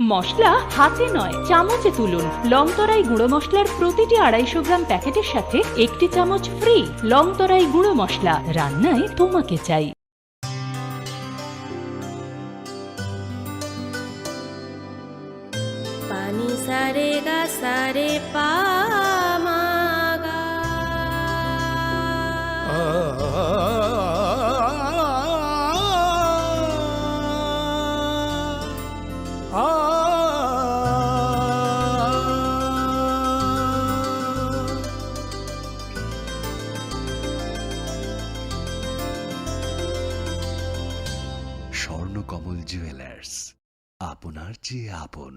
মশলা হাতে নয় চামচে তুলুন। লংতরাই গুঁড়ো মশলার প্রতিটি 250 গ্রাম প্যাকেটের সাথে একটি চামচ ফ্রি। লংতরাই গুঁড়ো মশলা, রান্নায় তোমাকে চাই। পানি সারে গা সারে পা মা গা। স্বর্ণকমল জুয়েলার্স, আপনার চেয়ে আপন।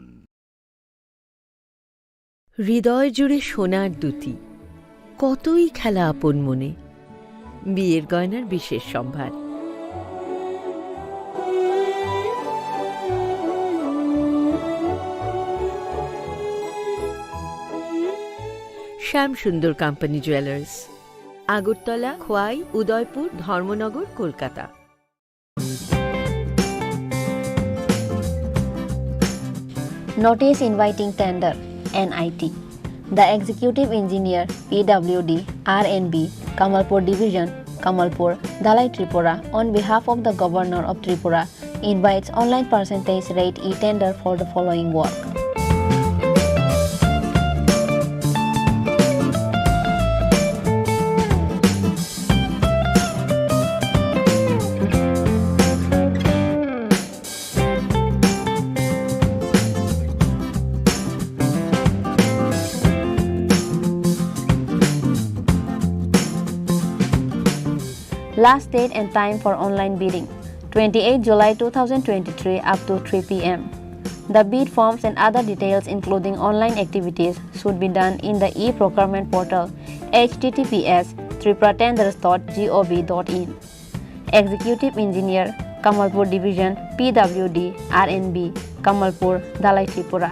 হৃদয় জুড়ে সোনার দুটি, কতই খেলা আপন মনে। বিয়ের গয়নার বিশেষ সম্ভার। শ্যাম সুন্দর company jewellers, Agartala, Khowai, Udaipur, Dharmanagar, Kolkata. Notice inviting tender NIT. The Executive Engineer PWD RNB Kamalpur Division Kamalpur Dalai Tripura on behalf of the Governor of Tripura invites online percentage rate e-tender for the following work. Last date and time for online bidding 28 July 2023 up to 3 p.m. The bid forms and other details including online activities should be done in the e-procurement portal https://tripura-tenders.gov.in. Executive Engineer Kamalpur Division PWD RNB Kamalpur Dalai Tripura.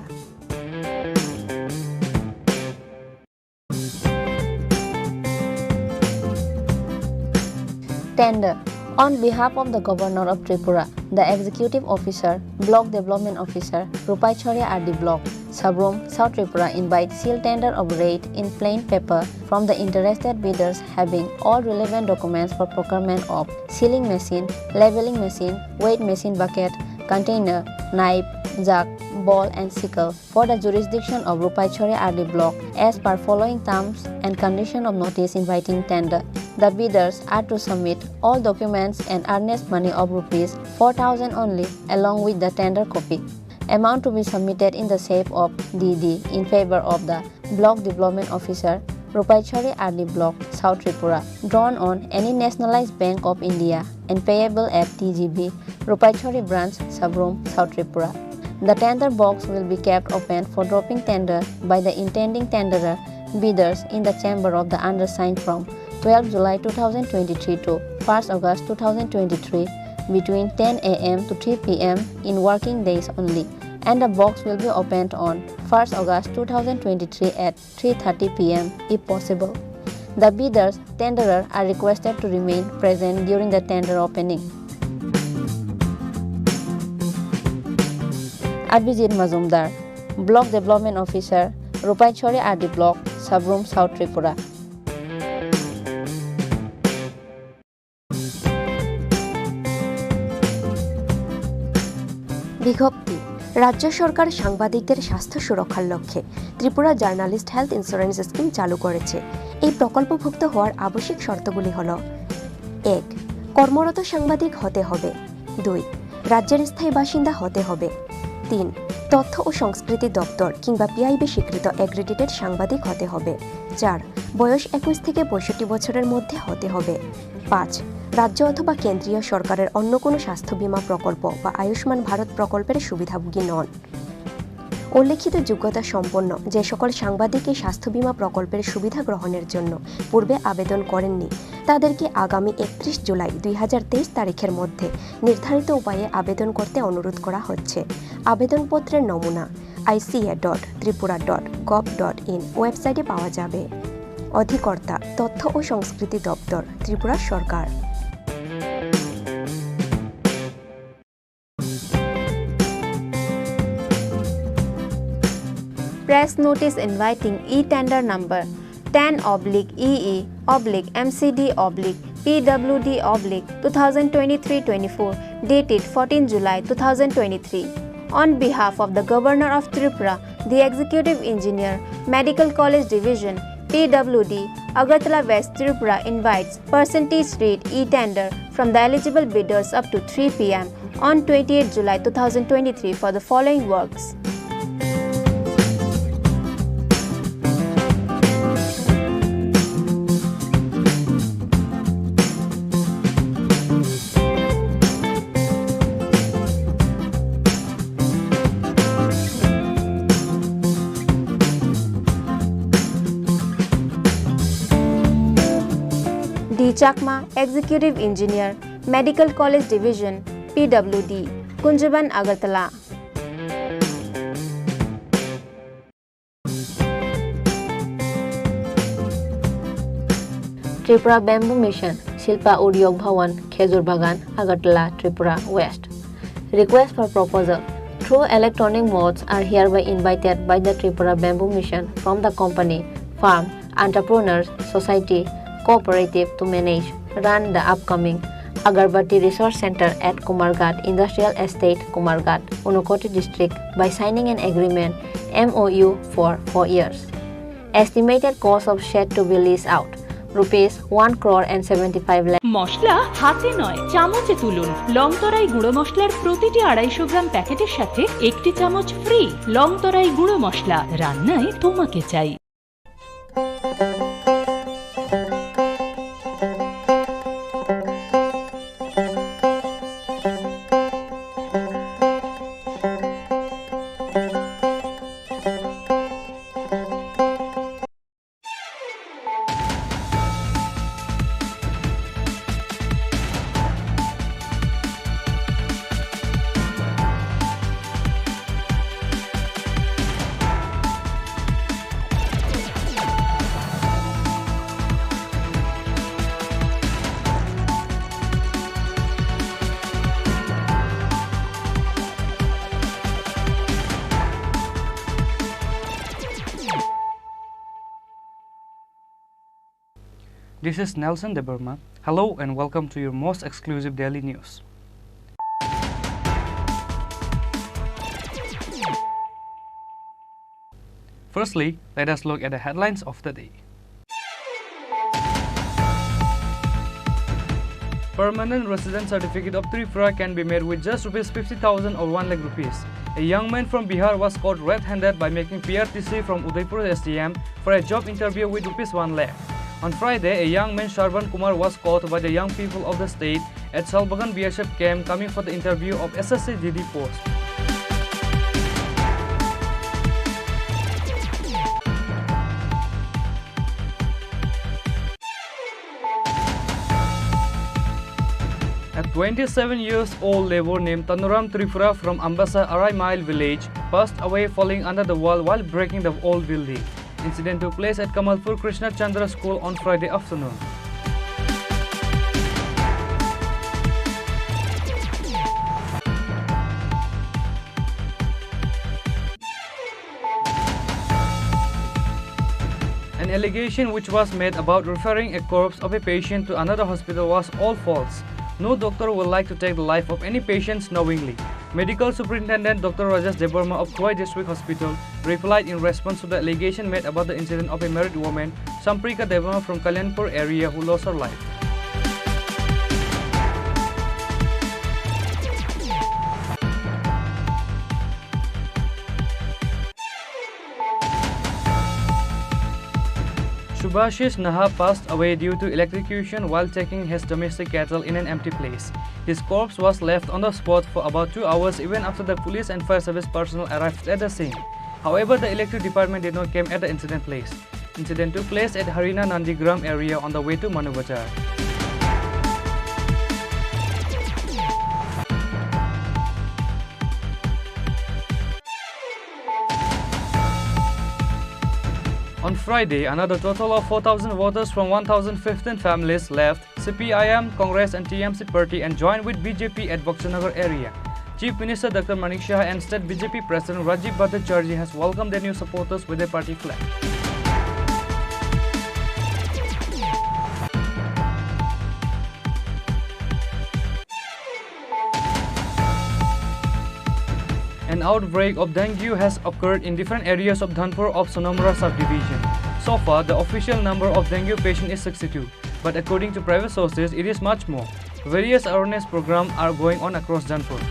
Tender. On behalf of the Governor of Tripura, the Executive Officer, Block Development Officer, Rupaichori RD Block, Sabrom, South Tripura invites seal tender of rate in plain paper from the interested bidders having all relevant documents for procurement of sealing machine, leveling machine, weight machine bucket, container, knife, jug, ball and sickle for the jurisdiction of Rupaichori RD Block as per following terms and condition of notice inviting tender. The bidders are to submit all documents and earnest money of ₹4,000 only along with the tender copy. Amount to be submitted in the shape of DD in favor of the Block Development Officer, Rupaichori RD Block, South Tripura, drawn on any nationalized Bank of India and payable at TGB, Rupaichori Branch, Sabrom, South Tripura. The tender box will be kept open for dropping tender by the intending tenderer bidders in the chamber of the undersigned from 12 July 2023 to 1st August 2023 between 10 a.m. to 3 p.m. in working days only, and the box will be opened on 1st August 2023 at 3:30 p.m. if possible. The bidders, tenderer are requested to remain present during the tender opening. Abhijit Mazumdar, Block Development Officer, Rupaichori RD Block, Sabrom, South Tripura. বিজ্ঞপ্তি। রাজ্য সরকার সাংবাদিকদের স্বাস্থ্য সুরক্ষার লক্ষ্যে Tripura journalist health insurance scheme চালু করেছে। এই প্রকল্পভুক্ত হওয়ার আবশ্যিক শর্তগুলি হল: 1. কর্মরত সাংবাদিক হতে হবে। 2. রাজ্যের স্থায়ী বাসিন্দা হতে হবে। 3. তথ্য ও সংস্কৃতি দপ্তর কিংবা পিআইবি স্বীকৃত অ্যাক্রেডিটেড সাংবাদিক হতে হবে। 4. বয়স 21 থেকে 65 বছরের মধ্যে হতে হবে। 5. রাজ্য অথবা কেন্দ্রীয় সরকারের অন্য কোনো স্বাস্থ্য বীমা প্রকল্প বা আয়ুষ্মান ভারত প্রকল্পের সুবিধাভোগী নন। উল্লেখিত যোগ্যতা সম্পন্ন যে সকল সাংবাদিক এই স্বাস্থ্য বীমা প্রকল্পের সুবিধা গ্রহণের জন্য পূর্বে আবেদন করেননি তাদেরকে আগামী 31 জুলাই 2023 তারিখের মধ্যে নির্ধারিত উপায়ে আবেদন করতে অনুরোধ করা হচ্ছে। আবেদনপত্রের নমুনা ica.tripura.gov.in ওয়েবসাইটে পাওয়া যাবে। অধিকর্তা তথ্য ও সংস্কৃতি দপ্তর, ত্রিপুরা সরকার। press notice inviting e-tender number 10/EE/MCD/PWD/2023-24 dated 14 July 2023. On behalf of the Governor of Tripura, the Executive Engineer, Medical College Division, PWD, Agartala West Tripura invites percentage rate e-tender from the eligible bidders up to 3 p.m. on 28 July 2023 for the following works. D. Chakma, Executive Engineer, Medical College Division, PWD, Kunjaban, Agartala. Tripura Bamboo Mission, Shilpa Udyog Bhawan, Khezur Bagan, Agartala, Tripura West. Request for proposal through electronic modes are hereby invited by the Tripura Bamboo Mission from the company, firm, entrepreneurs, society, cooperative to manage, run the upcoming Agarbatti Resource Center at Kumarghat Industrial Estate, Kumarghat, Unakoti District by signing an agreement MOU for 4 years. Estimated cost of shed to be leased out, rupees 1,75 lakh. মশলা হাতে নয় চামচে তুলুন লংতরাই গুঁড়ো মশলার প্রতিটি 250 গ্রাম প্যাকেটের সাথে একটি চামচ ফ্রি। লংতরাই গুঁড়ো মশলা, রান্নায় তোমাকে চাই। This is Nelson De Burma. Hello and welcome to your most exclusive daily news. Firstly, let us look at the headlines of the day. Permanent resident certificate of Tripura can be made with just rupees 50,000 or 1 lakh rupees. A young man from Bihar was caught red-handed by making PRTC from Udaipur STM for a job interview with rupees 1 lakh. On Friday, a young man Sharvan Kumar was caught by the young people of the state at Salbagan BSF camp coming for the interview of SSC GD post. A 27 years old labor named Tanuram Tripura from Ambasa Arai Mile village passed away falling under the wall while breaking the old building. Incident took place at Kamalpur Krishna Chandra School on Friday afternoon. An allegation which was made about referring a corpse of a patient to another hospital was all false. No doctor would like to take the life of any patients knowingly. Medical Superintendent Dr. Rajesh Debarma of Khowai District Hospital replied in response to the allegation made about the incident of a married woman, Samprika Debarma from Kalyanpur area, who lost her life. Subhashish Naha passed away due to electrocution while taking his domestic cattle in an empty place. His corpse was left on the spot for about 2 hours even after the police and fire service personnel arrived at the scene. However, the electric department did not come at the incident place. Incident took place at Harina Nandigram area on the way to Manu Bazar. On Friday, another total of 4,000 voters from 1,015 families left CPIM, Congress and TMC party and joined with BJP at Bokshanagar area. Chief Minister Dr. Manik Shah and State BJP President Rajiv Bhattacharjee has welcomed their new supporters with their party flag. An outbreak of dengue has occurred in different areas of Dhanpur of Sonamura subdivision. So far, the official number of dengue patients is 62, but according to private sources, it is much more. Various awareness programs are going on across Dhanpur.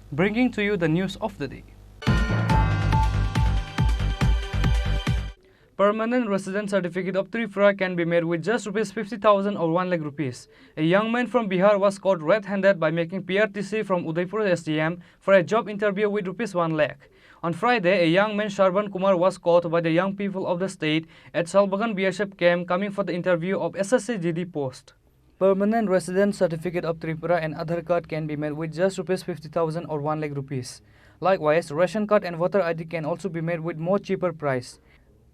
Bringing to you the news of the day. Permanent resident certificate of Tripura can be made with just Rs 50,000 or 1 lakh rupees. A young man from Bihar was caught red-handed by making PRTC from Udaipur SDM for a job interview with Rs 1 lakh. On Friday, a young man Sarvan Kumar was caught by the young people of the state at Salbagan BSF camp coming for the interview of SSC GD post. Permanent resident certificate of Tripura and Aadhaar card can be made with just Rs 50,000 or 1 lakh rupees. Likewise, ration card and voter ID can also be made with more cheaper price.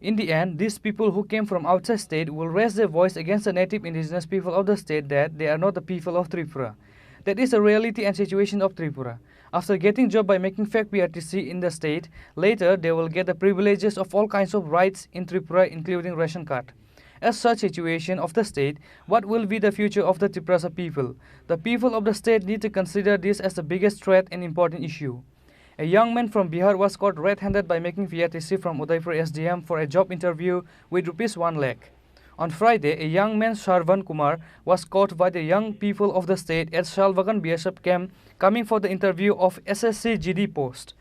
In the end, these people who came from outside state will raise their voice against the native indigenous people of the state that they are not the people of Tripura. That is the reality and situation of Tripura. After getting job by making fake PRTC in the state, later they will get the privileges of all kinds of rights in Tripura, including ration card. As such situation of the state, what will be the future of the Tripura people? The people of the state need to consider this as the biggest threat and important issue. A young man from Bihar was caught red-handed by making PRTC from Udaipur SDM for a job interview with Rs 1 lakh. On Friday, a young man Sarvan Kumar was caught by the young people of the state at Salbagan BSF camp coming for the interview of SSC GD post,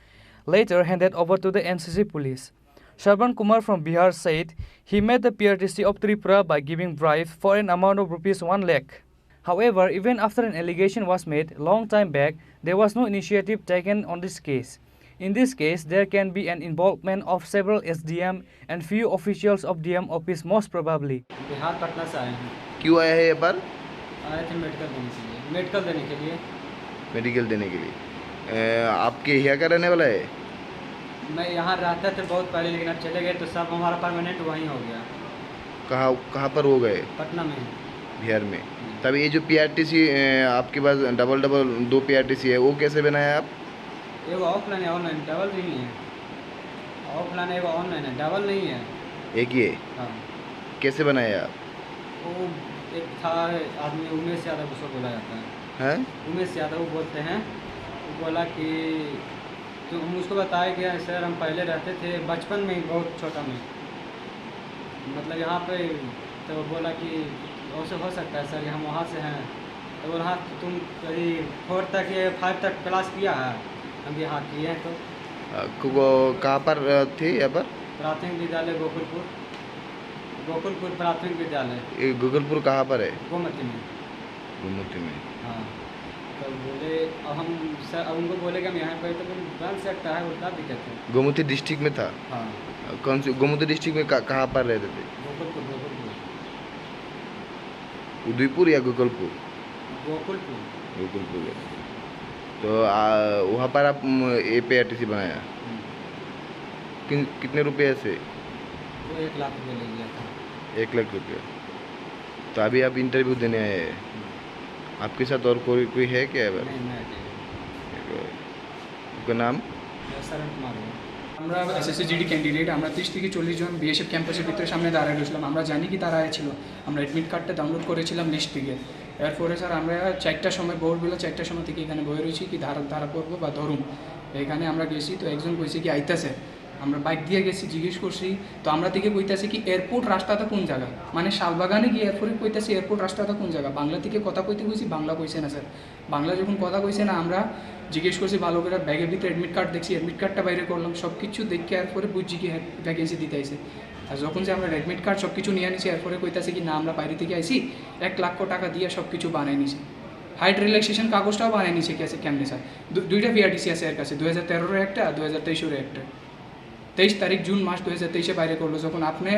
later handed over to the NCC police. Sarvan Kumar from Bihar said he made the PRTC of Tripura by giving bribe for an amount of Rs 1 lakh. However, even after an allegation was made long time back, there was no initiative taken on this case. In this case, there can be an involvement of several SDM and few officials of DM office most probably. Bihar Patna से आए हैं। क्यों आया है ये बार? आए थे medical देने के लिए। मेडिकल देने के लिए आपके यहाँ का रहने वाला है? मैं यहाँ रहता था बहुत पहले, लेकिन अब चले गए तो सब हमारा परमानेंट वहीं हो गया। कहाँ पर हो गए? पटना में। बिहार में। तब ये जो PRTC आपके पास डबल 2 PRTC है, वो कैसे बनाया आप? एगो ऑफलाइन है, ऑनलाइन डबल नहीं है। ऑफलाइन एगो ऑनलाइन है, डबल नहीं है। एक ही है? हाँ। कैसे बनाया आप? वो एक था आदमी, उमेश यादव उसको बोला जाता है। हैं? उमेश यादव बोलते हैं। वो बोला कि तो हम उसको बताया गया सर हम पहले रहते थे बचपन में, बहुत छोटा में, मतलब यहाँ पे, तो बोला कि वैसे हो सकता है सर, हम वहाँ से हैं। तो बोला तुम कभी 4 तक या 5 तक क्लास किया है? हम यहाँ किए हैं। तो कहाँ पर थे? यहाँ पर प्राथमिक विद्यालय गोकुलपुर प्राथमिक विद्यालय। गोकुलपुर कहाँ पर है? गोमती में। हाँ। तो बोले अब हम सर, अब उनको बोले कि हम यहाँ पर, तो बन सकता है, उतना दिक्कत है। गोमती डिस्ट्रिक्ट में था? हाँ। कौन सी गोमती डिस्ट्रिक्ट में कहाँ पर रहते थे? गोकुलपुर। उदयपुर या गोकुलपुर? गोकुलपुर। तो वहाँ पर आप PRTC बनाया? कितने रुपये से? वो 1 लाख रुपये ले लिया था। 1 लाख रुपये। तो अभी आप इंटरव्यू देने आए हैं? आपके साथ और कोई है क्या? आपका नाम? शरण कुमार। আমরা SSC GD ক্যান্ডিডেট, আমরা 30 থেকে 40 জন BSF ক্যাম্পাসের ভিতরে সামনে দাঁড়ায় রয়েছিলাম। আমরা জানি কি তারা ছিল, আমরা অ্যাডমিট কার্ডটা ডাউনলোড করেছিলাম লিস্ট থেকে। এরপরে স্যার আমরা 4টার সময়, ভোরবেলা 4টার সময় থেকে এখানে বয়ে রয়েছি কি ধারা পড়বো বা ধরুন। এখানে আমরা গেছি, তো একজন কইছে কি আইতাছে, আমরা বাইক দিয়ে গেছি, জিজ্ঞেস করছি, তো আমরা থেকে কইতাছি কি এয়ারপোর্ট রাস্তাটা কোন জায়গা, মানে শালবাগানে গিয়ে এরপরে কইতাছি এয়ারপোর্ট রাস্তাটা কোন জায়গা। বাংলা থেকে কথা কইতে কইছি, বাংলা কইছে না স্যার। বাংলা যখন কথা কইছে না, আমরা জিজ্ঞেস করছি ভালো করে, ব্যাগের ভিতরে অ্যাডমিট কার্ড দেখছি, অ্যাডমিট কার্ডটা বাইরে করলাম, সব কিছু দেখে এরপরে বুঝছি কি ভ্যাকেন্সি দিতে আইছে। আর যখন যে আমরা অ্যাডমিট কার্ড সব কিছু নিয়ে আনিছি, এরপরে কইতাছে কি না আমরা বাইরে থেকে আইছি, 1 লাখ টাকা দিয়ে সব কিছু বানাই নিছি। হাইট রিল্যাক্সেশন কাগজটাও বানাই নিছে কেমনে স্যার। 2টা PRTC আছে এর কাছে, 2013-এর একটা, 2023-এর একটা। 23 তারিখ জুন মাস 2023-এ বাইরে করলো। যখন আপনি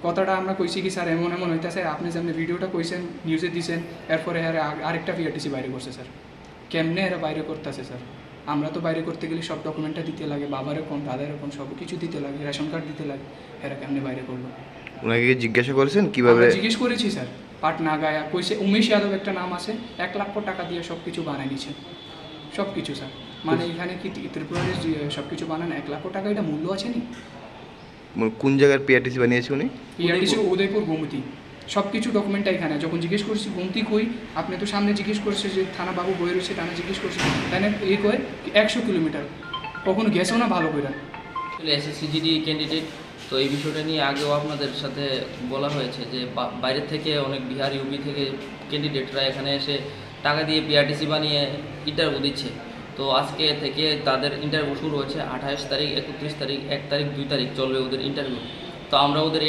কথাটা আমরা কইছি কি স্যার এমন হইতাছে, আপনি যেমন ভিডিওটা কইছেন, নিউজে দিছেন, এরপরে আরেকটা PRTC বাইরে করছে স্যার। কেমনে এরা বাইরে করতেছে স্যার? আমরা তো বাইরে করতে গেলে সব ডকুমেন্টটা দিতে লাগে, বাবার এরকম দাদার এরকম সব কিছু দিতে লাগে, রেশন কার্ড দিতে লাগে, এরা কেমনি বাইরে করলো? ওনাকে কি জিজ্ঞাসা করেছেন কিভাবে? জিজ্ঞেস করেছি স্যার, পাট না গায়া কইছে উমেশ যাদব একটা নাম আছে, 1 লাখ টাকা দিয়ে সব কিছু বানাই নিছে, সব কিছু স্যার। মানে এখানে কি ত্রিপুরার সব কিছু বানান 1 লাখ টাকা, এটা মূল্য আছে নি? কোন জায়গার পিআরটিসি বানিয়েছে উনি? পিআরটিসি উদয়পুর গোমতী, সব কিছু ডকুমেন্টটা এখানে। যখন জিজ্ঞেস করছি গোমতী কই, আপনি তো সামনে জিজ্ঞেস করছে যে থানা বাবু বই রয়েছে, থানা জিজ্ঞেস করছে, তাই না এই কয় 100 কিলোমিটার, কখনো গেছেও না ভালো করে। এসএসসিজিডি ক্যান্ডিডেট, তো এই বিষয়টা নিয়ে আগেও আপনাদের সাথে বলা হয়েছে যে বাইরে থেকে অনেক বিহার ইউপি থেকে ক্যান্ডিডেটরা এখানে এসে টাকা দিয়ে পিআরটিসি বানিয়ে ইন্টারভিউ দিচ্ছে। তো আজকে থেকে তাদের ইন্টারভিউ শুরু হচ্ছে, 28 তারিখ, 31 তারিখ, 1 তারিখ, 2 তারিখ চলবে ওদের ইন্টারভিউ। তো আমরা ওদের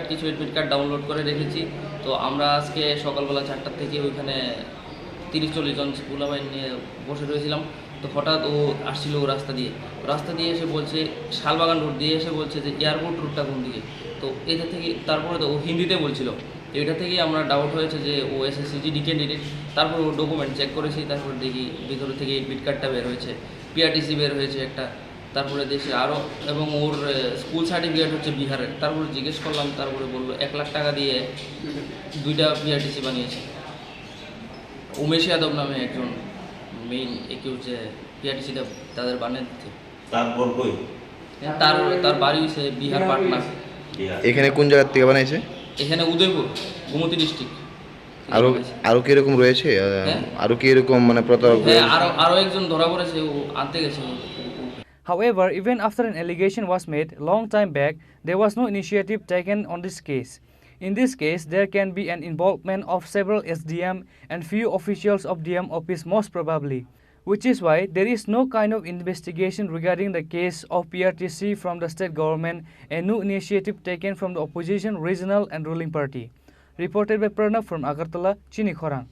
কিছু এডমিট কার্ড ডাউনলোড করে রেখেছি। তো আমরা আজকে সকালবেলা 4টার থেকে ওইখানে 30-40 জন স্কুলাবাই নিয়ে বসে রয়েছিলাম। তো হঠাৎ ও আসছিল ও রাস্তা দিয়ে এসে বলছে, শালবাগান রোড দিয়ে এসে বলছে যে এয়ারপোর্ট রুটটা কোন দিকে। তো এটা থেকে তারপরে তো ও হিন্দিতে বলছিল, এটা থেকেই আমরা ডাউট হয়েছে যে ও এসএসসিজিডি ক্যান্ডিডেট। তারপর ও ডকুমেন্ট চেক করেছি, তারপর দেখি ভিতরে থেকে এডমিট কার্ডটা বের হয়েছে, পিআরটিসি বের হয়েছে একটা, তারপরে দেশে আরও, এবং ওর স্কুল সার্টিফিকেট হচ্ছে বিহারের। তারপরে জিজ্ঞেস করলাম, তারপরে বললো 1 লাখ টাকা দিয়ে 2টা পিআরটিসি বানিয়েছে। উমেশ যাদব নামে একজন মেইন একিউজে পিআরটিসিটা তাদের বানিয়ে দিচ্ছে। তারপর কই তার বাড়ি হচ্ছে বিহার পাটনা। এখানে কোন জায়গা থেকে বানাইছে? এখানে উদয়পুর গোমতী ডিস্ট্রিক্ট। আরো কি এরকম রয়েছে? আরো কি এরকম মানে প্রতারক? আরো একজন ধরা পড়েছে, ও আনতে গেছে। However, even after an allegation was made long time back, there was no initiative taken on this case. In this case, there can be an involvement of several SDM and few officials of DM office most probably, which is why there is no kind of investigation regarding the case of PRTC from the state government and no initiative taken from the opposition, regional and ruling party. Reported by Pranav from Agartala, Chini Khorang.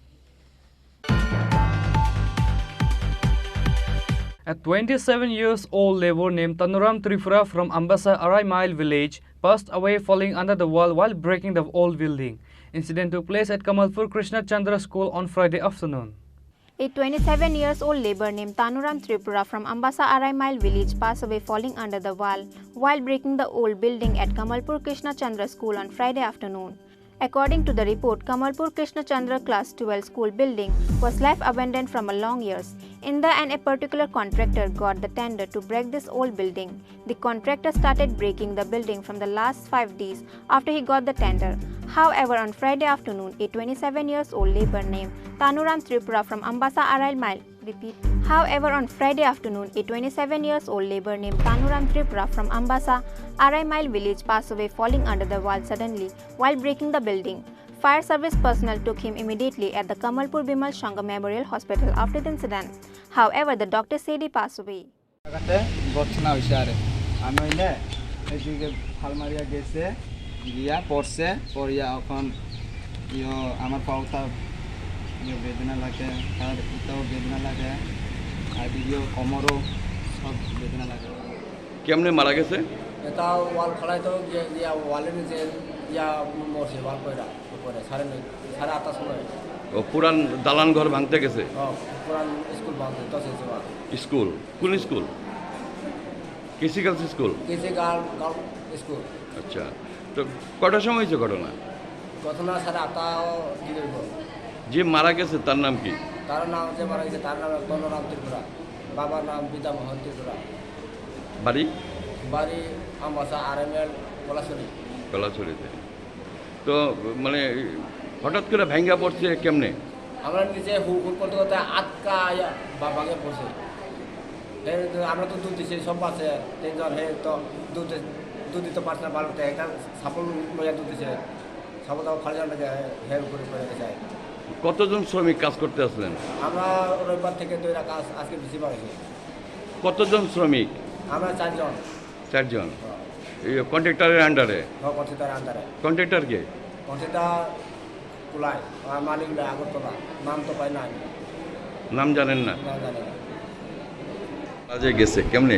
A 27-year-old labor named Tanuram Tripura from Ambasa Arai Mile village passed away falling under the wall while breaking the old building. Incident took place at Kamalpur Krishna Chandra School on Friday afternoon. A 27-year-old labor named Tanuram Tripura from Ambasa Arai Mile village passed away falling under the wall while breaking the old building at Kamalpur Krishna Chandra School on Friday afternoon. According to the report, Kamalpur Krishna Chandra Class 12 school building was left abandoned from a long years. In the end, a particular contractor got the tender to break this old building. The contractor started breaking the building from the last 5 days after he got the tender. However, on Friday afternoon, a 27-year-old labor named Tanuram Tripura from Ambasa Arai Mile However, on Friday afternoon, a 27-year-old labor named Tanuram Tripura from Ambasa Arai Mile village passed away falling under the wall suddenly while breaking the building. Fire service personnel took him immediately at the Kamalpur Bimal Shanga Memorial Hospital after the incident. However, the doctor said he passed away. বেদনা লাগে, তার এটাও বেদনা লাগে, আর video কমরও সব বেদনা লাগে। কেমনে মারা গেছে? এটা ওয়াল খোলাই তো ইয়া ওয়ালের নিচে ইয়া মরছে ওয়াল কইরা উপরে 8:30 সময়। ও পুরান দালান ঘর ভাঙতে গেছে? পুরান স্কুল ভাঙতে তো সেছে ওয়াল। স্কুল? কোন স্কুল? কেসি গার্লস স্কুল? কেসি গার্লস স্কুল। আচ্ছা, তো কটার সময় হয়েছে ঘটনা? ঘটনা 8:30 দিকে। যে মারা গেছে তার নাম কি? তার নাম যে মারা গেছে তার নাম তনুরাম ত্রিপুরা, বাবার নাম বিদা মোহন ত্রিপুরা। বাড়ি? বাড়ি আমবাসা আরএমএল কলাছড়িতে। তো মানে হঠাৎ করে ভাঙ্গা পড়ছে কেমনে? আমরা নিচে হুকুম করতে করতে আটকা বাবাকে পড়ছে। আমরা তো দুধ দিচ্ছি, সব আছে 3 জন। তো দুধ দিতে পারছে না, বাড়িতে একটা সাপল মজা দুধ দিচ্ছে, সাপলটাও খালি জানটাকে উপরে পড়ে যায়। কতজন শ্রমিক কাজ করতে আসলেন? আমরা রবিবার থেকে 2টা কাজ আজকে বেশি পাইছি। কতজন শ্রমিক? আমরা 4 জন। 4 জন? এই কন্ট্রাক্টরের আন্ডারে? হ্যাঁ, কন্ট্রাক্টরের আন্ডারে। কন্ট্রাক্টর কে? কন্ট্রাক্টর কুলাই, আর মালিক আগরতলা, নাম তো পাই না। নাম জানেন না? না, জানি না। আজে গেছে কেমনে?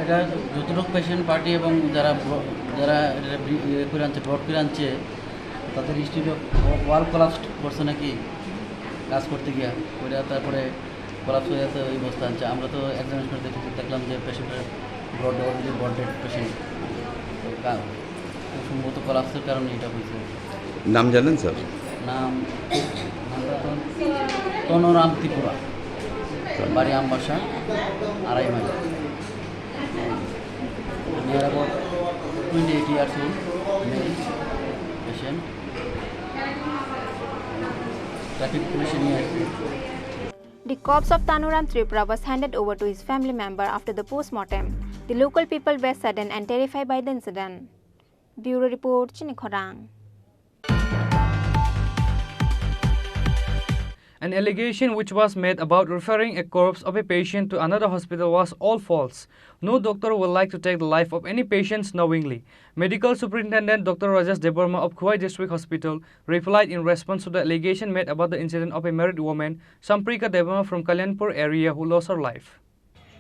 এটা যতটুকু পেশেন্ট পার্টি এবং যারা করে আনছে, ব্রড করে আনছে, তাদের স্টুডিও ওয়াল কোলাপস করছে নাকি কাজ করতে গিয়া, ওইটা তারপরে কলাপস হয়ে আছে ওই অবস্থা আনছে। আমরা তো এক্সামিনেশন দেখলাম যে পেশেন্টের ব্লড ডেড পেশেন্ট, সম্ভবত কলাপসের কারণে এটা হয়েছে। নাম জানেন স্যার? নাম তনোরাম ত্রিপুরা, বাড়ি Ambassa, 2.5 mile. Near about 28 years old male patient. Traffic police নিয়ে আসছে। The corpse of Tanuram Tripura was handed over to his family member after the post-mortem. The local people were saddened and terrified by the incident. Bureau Report, Chini Khorang. An allegation which was made about referring a corpse of a patient to another hospital was all false. No doctor would like to take the life of any patients knowingly. Medical Superintendent Dr. Rajesh Debarma of Khwai District Hospital replied in response to the allegation made about the incident of a married woman, Samprika Debarma from Kalyanpur area, who lost her life.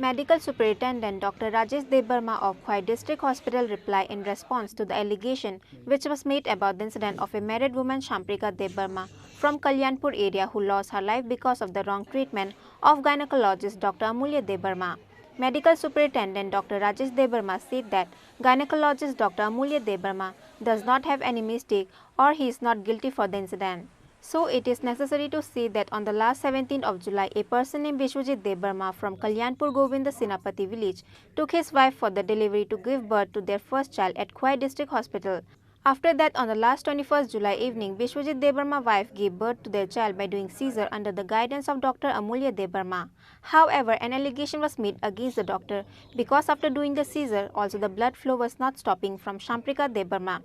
Medical Superintendent Dr. Rajesh Debarma of Khwai District Hospital replied in response to the allegation which was made about the incident of a married woman, Samprika Debarma, from Kalyanpur area, who lost her life because of the wrong treatment of gynecologist Dr. Amulya Debarma. Medical Superintendent Dr. Rajesh Debarma said that gynecologist Dr. Amulya Debarma does not have any mistake or he is not guilty for the incident. So it is necessary to say that on the last 17th of July, a person named Vishwajit Debarma from Kalyanpur Govinda Sinapati village took his wife for the delivery to give birth to their first child at Khwai District Hospital. After that, on the last 21st July evening, Vishwajit Debarma's wife gave birth to their child by doing caesar under the guidance of Dr. Amulya Debarma. However, an allegation was made against the doctor because after doing the caesar, also the blood flow was not stopping from Samprika Debarma,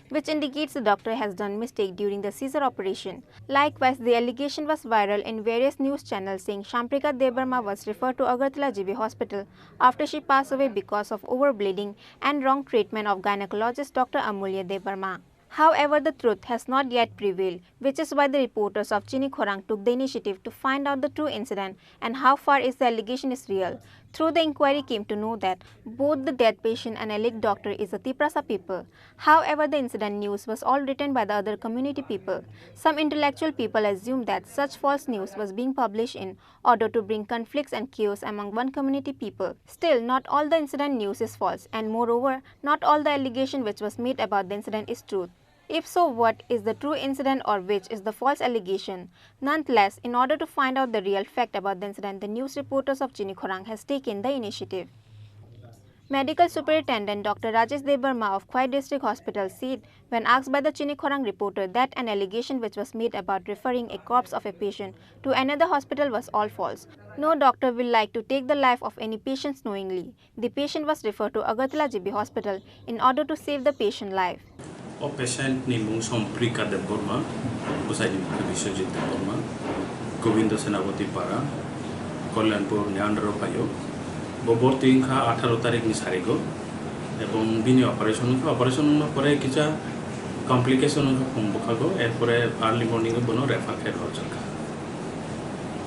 which indicates the doctor has done mistake during the caesar operation. Likewise, the allegation was viral in various news channels saying Samprika Debarma was referred to Agartala GB Hospital after she passed away because of overbleeding and wrong treatment of gynecologist Dr. Amulya Debarma. However, the truth has not yet prevailed, which is why the reporters of Chini Khorang took the initiative to find out the true incident and how far is the allegation is real. Through the inquiry came to know that both the dead patient and alleged doctor is a Tiprasa people. However, the incident news was all written by the other community people. Some intellectual people assumed that such false news was being published in order to bring conflicts and chaos among one community people. Still, not all the incident news is false, and moreover, not all the allegation which was made about the incident is truth. If so, what is the true incident or which is the false allegation? Nonetheless, in order to find out the real fact about the incident, the news reporters of Chini Khorang has taken the initiative. Medical Superintendent Dr. Rajesh Debarma of Khwai District Hospital said when asked by the Chini Khorang reporter that an allegation which was made about referring a corpse of a patient to another hospital was all false. No doctor will like to take the life of any patients knowingly. The patient was referred to Agartala GB Hospital in order to save the patient life. O patient ni mung Samprika Debarma, busai ni Vishwajit Debarma, Govinda Sinapati Para, Kalyanpur Neandro Payo, Boborti Inka 18 তারিখ ni sarigo, ebong bini operation pore kicha complication ka pumbukago, erpore early morning bono refer kher hojarka.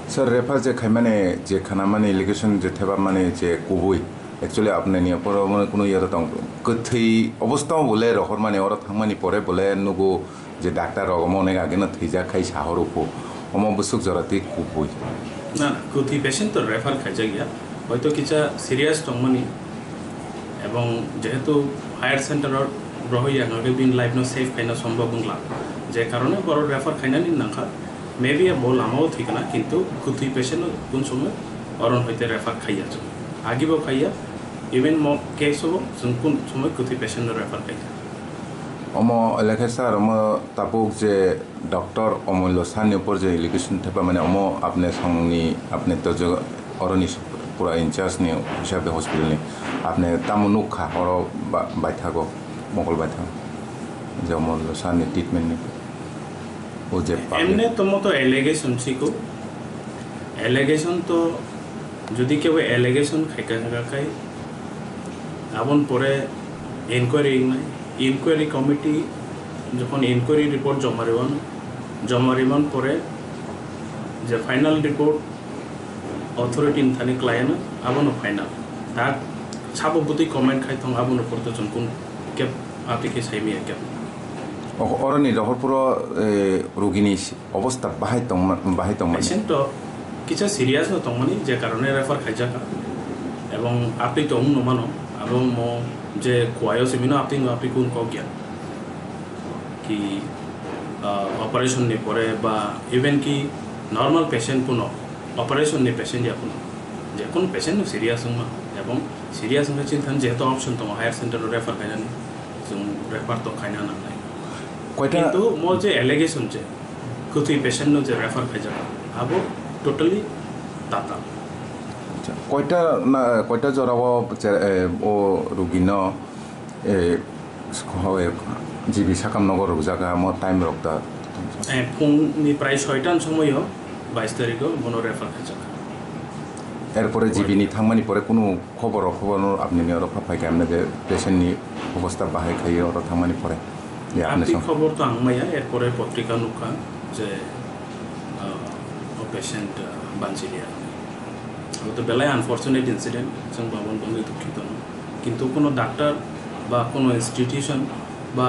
Sir, refer je khaimane je khana mane allegation je theba mane je kubui. Actually, आपने नहीं पर मैंने कुनो यार तो कथई अवस्था बोले रहर माने और थंगमानी परे बोले नुगो जे डॉक्टर रगमने आगे न थीजा खाई साहर उपो हम बसुक जराती कुपोई ना कथई पेशेंट तो रेफर खाइजा गया হয়তো কিছা সিরিয়াস টংমানি এবং যেহেতু হায়ার সেন্টার রহইয়া আগে বিন লাইফ নো সেফ খাইনা সম্ভব বংলা যে কারণে বড় রেফার খাইনা নিন নাখা মেবি বল আমাও ঠিক না কিন্তু কথই পেশেন্ট কোন সময় অরন হইতে রেফার খাইয়া আগিবো খাইয়া ইভেন মো কেস হবো কোন সময় কথই পেশেন্ট রেফার খাইয়া अमो लेखे सर अमो तापुक जे डॉक्टर अमूल्य सानी ऊपर जे एलिगेशन थे माने अमो आपने संगनी आपने तो जो अरनी पूरा इंचार्ज ने हिसाब हॉस्पिटल ने आपने तामुनुक खा और बैठा मंगल बैठा जे अमूल्य सानी ट्रीटमेंट ने वो जे एमने तुम तो एलिगेशन सीखो एलिगेशन तो যদি কেউ এলিগেশন খাই আপন পরে ইনকোয়ারি নাই ইনকোয়ারি কমিটি যখন ইনকোয়ারি রিপোর্ট জমারিমান পরে যে ফাইনাল রিপোর্ট অথরিটি থানি ক্লায়েন্ট আবনো ফাইনাল তার সাবপতি কমেন্ট খাই থং আবনো পড়তে কোন কেপ আপিকে সাইমিয়া কেপ অরনি রহরপুর রোগীনি অবস্থা বাহাই তং পেশেন্ট কিছু সিরিয়াস নতংমানি যে কারণে রেফার খাইজাকা এবং আপনি তো অনুমানো এবং মো যে কোয়ায়ো সিমিনো আপনি কোন কগিয়া কি অপারেশন নি পরে বা ইভেন কি নর্মাল পেশেন্ট পুনো অপারেশন নি পেশেন্ট যা পুনো যে কোন পেশেন্ট সিরিয়াস হমা এবং সিরিয়াস হমা চিন্তা যেহেতু অপশন তো হায়ার সেন্টার রেফার খাইজানি जों रेफार तो खायना नालाय किन्तु मो जे एलिगेशन जे कुथि पेशेंट नो जे रेफार खायजाका आबो टोटली ताता কয়টা জরাব ও রুগীন জিবি সাকামনগর রোজাকা মো টাইম রক্তা फुंनि प्राय 6टान समय 22 तारिख बनो रेफार खायजाका এরপরে জিবিনি থাংমানি পরে কোনো খবর আপনি নিয়ে ফাইকে আপনি যে পেশেন্টনি অবস্থা বাহাই খাইয়ে ওরা থাংমানি পরে আপনি খবর তো আংমাইয়া এরপরে পত্রিকা নুকা যে পেশেন্ট বাঞ্চিলিয়া তো বেলায় আনফর্চুনেট ইনসিডেন্ট जों বাবন বন্ধু দুঃখিত কিন্তু কোনো ডাক্তার বা কোনো ইনস্টিটিউশন বা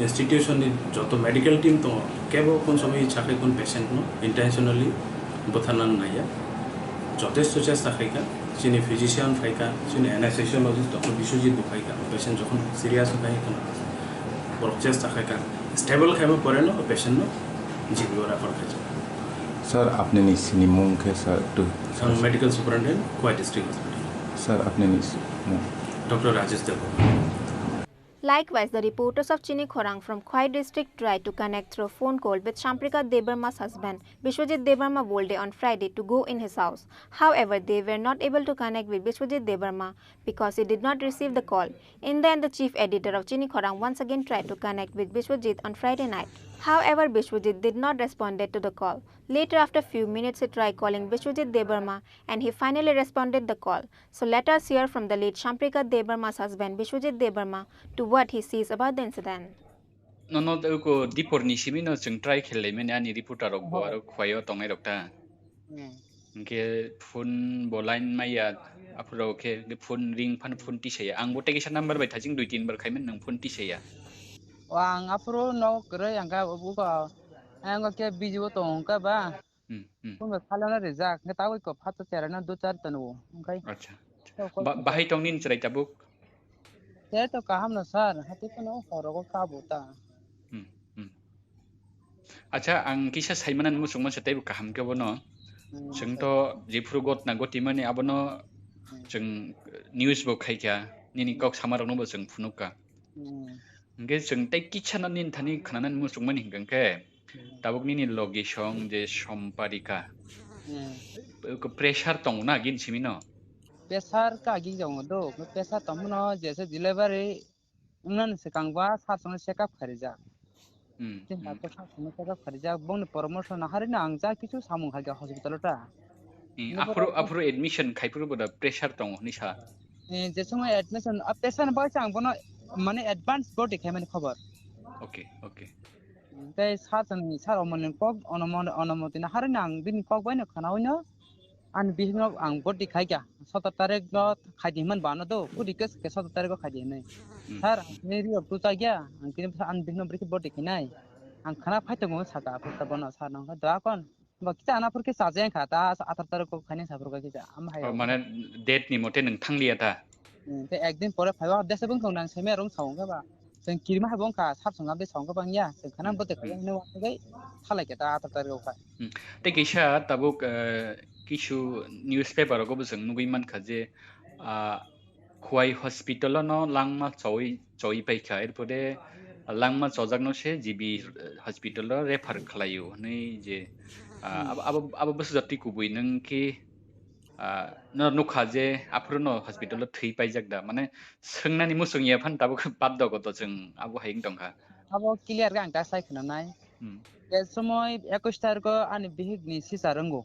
ইনস্টিটিউশননি যত মেডিকেল টিম তো কেবল কোন সময় চাকে কোন পেশেন্ট নো ইন্টেনশনালি বথানান নাইয়া যথেষ্ট চেষ্টা খাইকা চিনি ফিজিশিয়ান খাইকা চিনি অ্যানেস্থেসিওলজিস্ট ডক্টর বিশ্বজিৎ খাইকা পেশেন্ট যখন সিরিয়াস হয় এখানে বড় চেষ্টা খাইকা স্টেবল খাইব পরে না পেশেন্ট জীবিও রেফার খাইছে স্যার আপনি নিশ্চিনি মুখে স্যার একটু মেডিকেল সুপারিনটেন্ডেন্ট কোয়াই ডিস্ট্রিক্ট হসপিটাল স্যার আপনি নিশ্চিনি doctor Rajesh Deb Likewise, the reporters of Chini Khorang from Khwai district tried to connect through phone call with Shamprika Debarma's husband, Bishwajit Debarma Volde, on Friday to go in his house. However, they were not able to connect with Bishwajit Debarma because he did not receive the call. In the end, the chief editor of Chini Khorang once again tried to connect with Bishwajit on Friday night. However, Bishwajit did not respond to the call. Later, after a few minutes, he tried calling Bishwajit Debarma and he finally responded the call. So let us hear from the late Shamprika Debarma's husband, Bishwajit Debarma, to what he sees about the incident. No, ko dipor ni simino chung try khele men ani reporter rok bo aro khwayo tongai rokta. Ke phone bolain maya apro ke phone ring phone ti saya ang bote kisa number bai thajing 2-3 bar khaimen nang phone ti saya. Wang apro no kre yang ka bu ko ang ke bijo tong ka ba. Phone ba khala na rejak ne tawi ko phat tera na 2-4 tanu kai. Acha. Bahai tong nin chrai tabuk. Saya to kaham na sir hati ko no horo ko ka buta. Acha ang kisa saimanan mu sungma setai bu kaham ke bono. Jeng to jepru got na goti mani abono jeng news bo khaikya nini kok samarang no bo jeng phunuka. Nge jeng tai kichana nin thani khananan mu sungman hinggang ke tabuk nini logi song je somparika. Ko pressure tong na gin simino. Pressure ka gi jong do pressure tamuno jese delivery unan se kangba sa song check up kharija. চিন্তা তো সামনে থেকে খরচা বন promotion হারে না আংজা কিছু সামু হাগা হসপিটালটা afro admission খাইপুর বড় প্রেসার দং নিসা যে সময় অ্যাডমিশন পেশেন্ট বয়স আং বন মানে অ্যাডভান্স বডি খাইমানি খবর ওকে তাই সাতনি সার অমন কক অনুমতি না হারে না আং বিন কক বাইনো খানা হইনো আন বিহিন আং বডি খাইগা 17 তারিখ ল খাইদিমান বানো দো কুদি কেস কে 17 তারিখ খাইদি নাই স্যার মেরি অপ টু চাগিয়া আং কিন আন বিহিন ব্রিক বডি খাইনাই आं खाना फाइतो गो साका फुटा बना सार नंगा दाकन बकिता आना फरके साजे खाता 18 तारिख को खाने साबर का किजा आम हाय माने डेट नि मते नों थांलिया ता ते एक दिन परे फाइवा देसे बंग थंग नां सेमे रं सावं का बा जों किरिमा हाबं का साब संगा बे सावं का बांगिया जों खाना बते खायनो वाखै खालाय के ता 18 तारिख को ते किसा ताबुक किसु निउज पेपर को जों नुगै मानखा जे खवाई हस्पिटाल न लांगमा चoi पाइखा एरपरे langma chojak no se jibi hospital refer khlayo nei je abo bus jati kubui nang ki no nukha je afrono hospital thei paijak da mane söngnani musung ya phan tabo baddo ko to जों abo haing tongkha abo clear ga angka sai khna nai e somoy 21 tarik ko ani bihig ni sisarango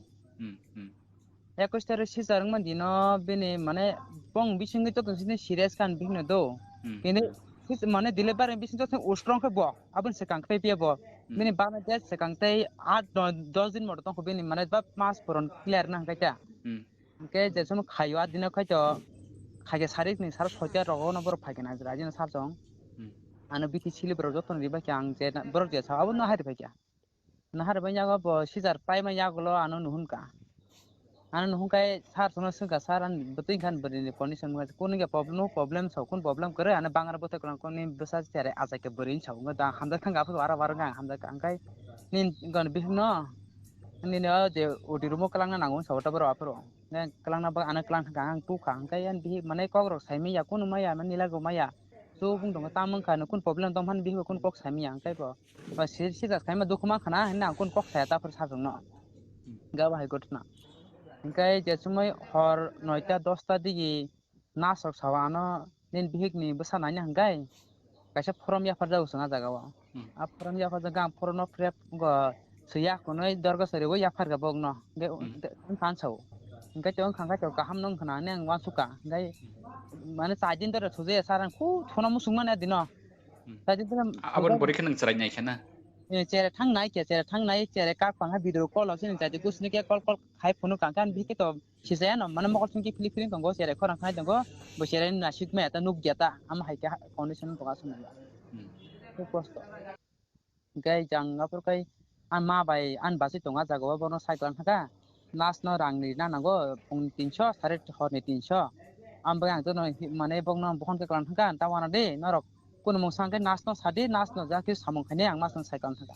21 tarik sisarang man dino bini mane bong bisingi to sini serious kan bihno do kini माने दिलेबार बिसिन तो उस्ट्रंग के बो अपन से Kong पे बो मिनि बाना दे से Kong ते 8-10 दिन मड तो को बिनि माने बा मास पुरन क्लियर ना काइता के जेसम खायवा दिन खाइतो खागे सारिक नि सार सत्या रगो न बर फाइना राजिन सारजों आनो बिति सिलि बर जतन रिबा के आं जे बर जे साबो न हारि फाइया न हारि बाय जागो बो सिजार पाइ मा यागलो आनो नुहुन का Anu nuhungkai sar sono sengka saran betul kan beri condition mengas kuning ke problem sau kun problem kere anu bangar betul kurang kuning besar cari asai ke berin sau nggak dah hamzat kan gak apa wara wara nggak hamzat angkai nin gan bihno nin de udi rumo kelang na nangun sau tabro apro ne kelang na ba anu kelang kang tu kang kai an bih mana kok rok sai mi ya kun maya manila go maya so bung dong tamang kan kun problem dong han bih kun kok sai mi angkai po ba sir sir kai ma dukuma khana na kun kok sai ta per sa jong no gak bahai gotna Ingkai jesumai hor noita 10টা digi nasok sawano nin bihigni besananya hanggai kaisa forum ya farja usanga jagawa a forum ya farja gang forum no prep go suya kunoi dorga sari go ya farga bogno ge kan sau ingkai chong khangka chok kaham nong khana neng wan suka ingkai mane sajin tor suje saran khu thona musung mane dino sajin tor abon bori khenang charai nai khana chere thang nai chere ka panga video call osin jadi kusni ke call khai phone kan kan bi ke to sisaya no mana mokol singki click click tongo chere khorang khai tongo bo chere na sik me ta nuk jata am hai ka condition to asun ya ko kosto gai jang apur kai an ma bai an basi tonga jago bono cycle thaka nas no rang ni na nango pung 300 sare hor ni 300 am bang to no mane bong no bokon ke kan thaka ta wana de norok kun mong sang ke nas no sade nas no ja ke samong khane ang mas no cycle thaka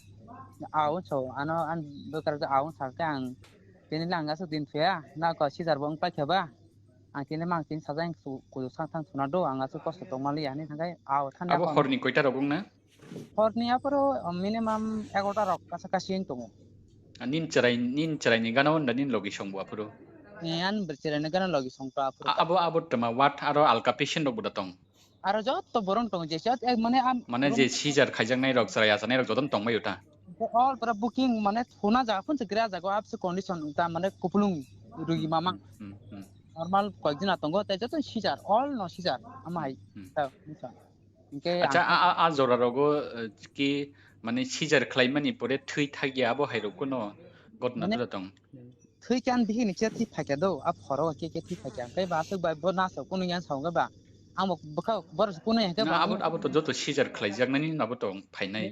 aun so ano an bekar ke aun sa ke ang kini langa su din fea na ko si jar bong pa khaba ang kini mang tin sajang su ku sang thang sunado ang asu kosto to mali ani thangai aw thanda abo ko horni koita rogong na horni apro minimum 11টা rok kasa kasing tongo nin charai ni gana onda nin logi songbu apuro an bercerita negara lagi songpa apro abo tama wat aro alka patient rok budatong aro jot to borong tong je chat mane je sijar khaijang nai rok charai asanai rok jodom tongbai uta all para booking mane thona ja pun sekira jago apse condition ta mane kupulung rugi mama normal kojina tongo te jot sijar all no sijar amai ta musa ke acha a jora rogo ki mane sijar khlaimani pore thui thagia abo hairok kuno gotna dudatong thui kan bihi ni chet thi thake do ap horo ke thi thake kai ba su ba bo na so kunu yan songa ba ang baka bor kunu yan ke ba abo to joto sijar khlaijak nani nabo to phainai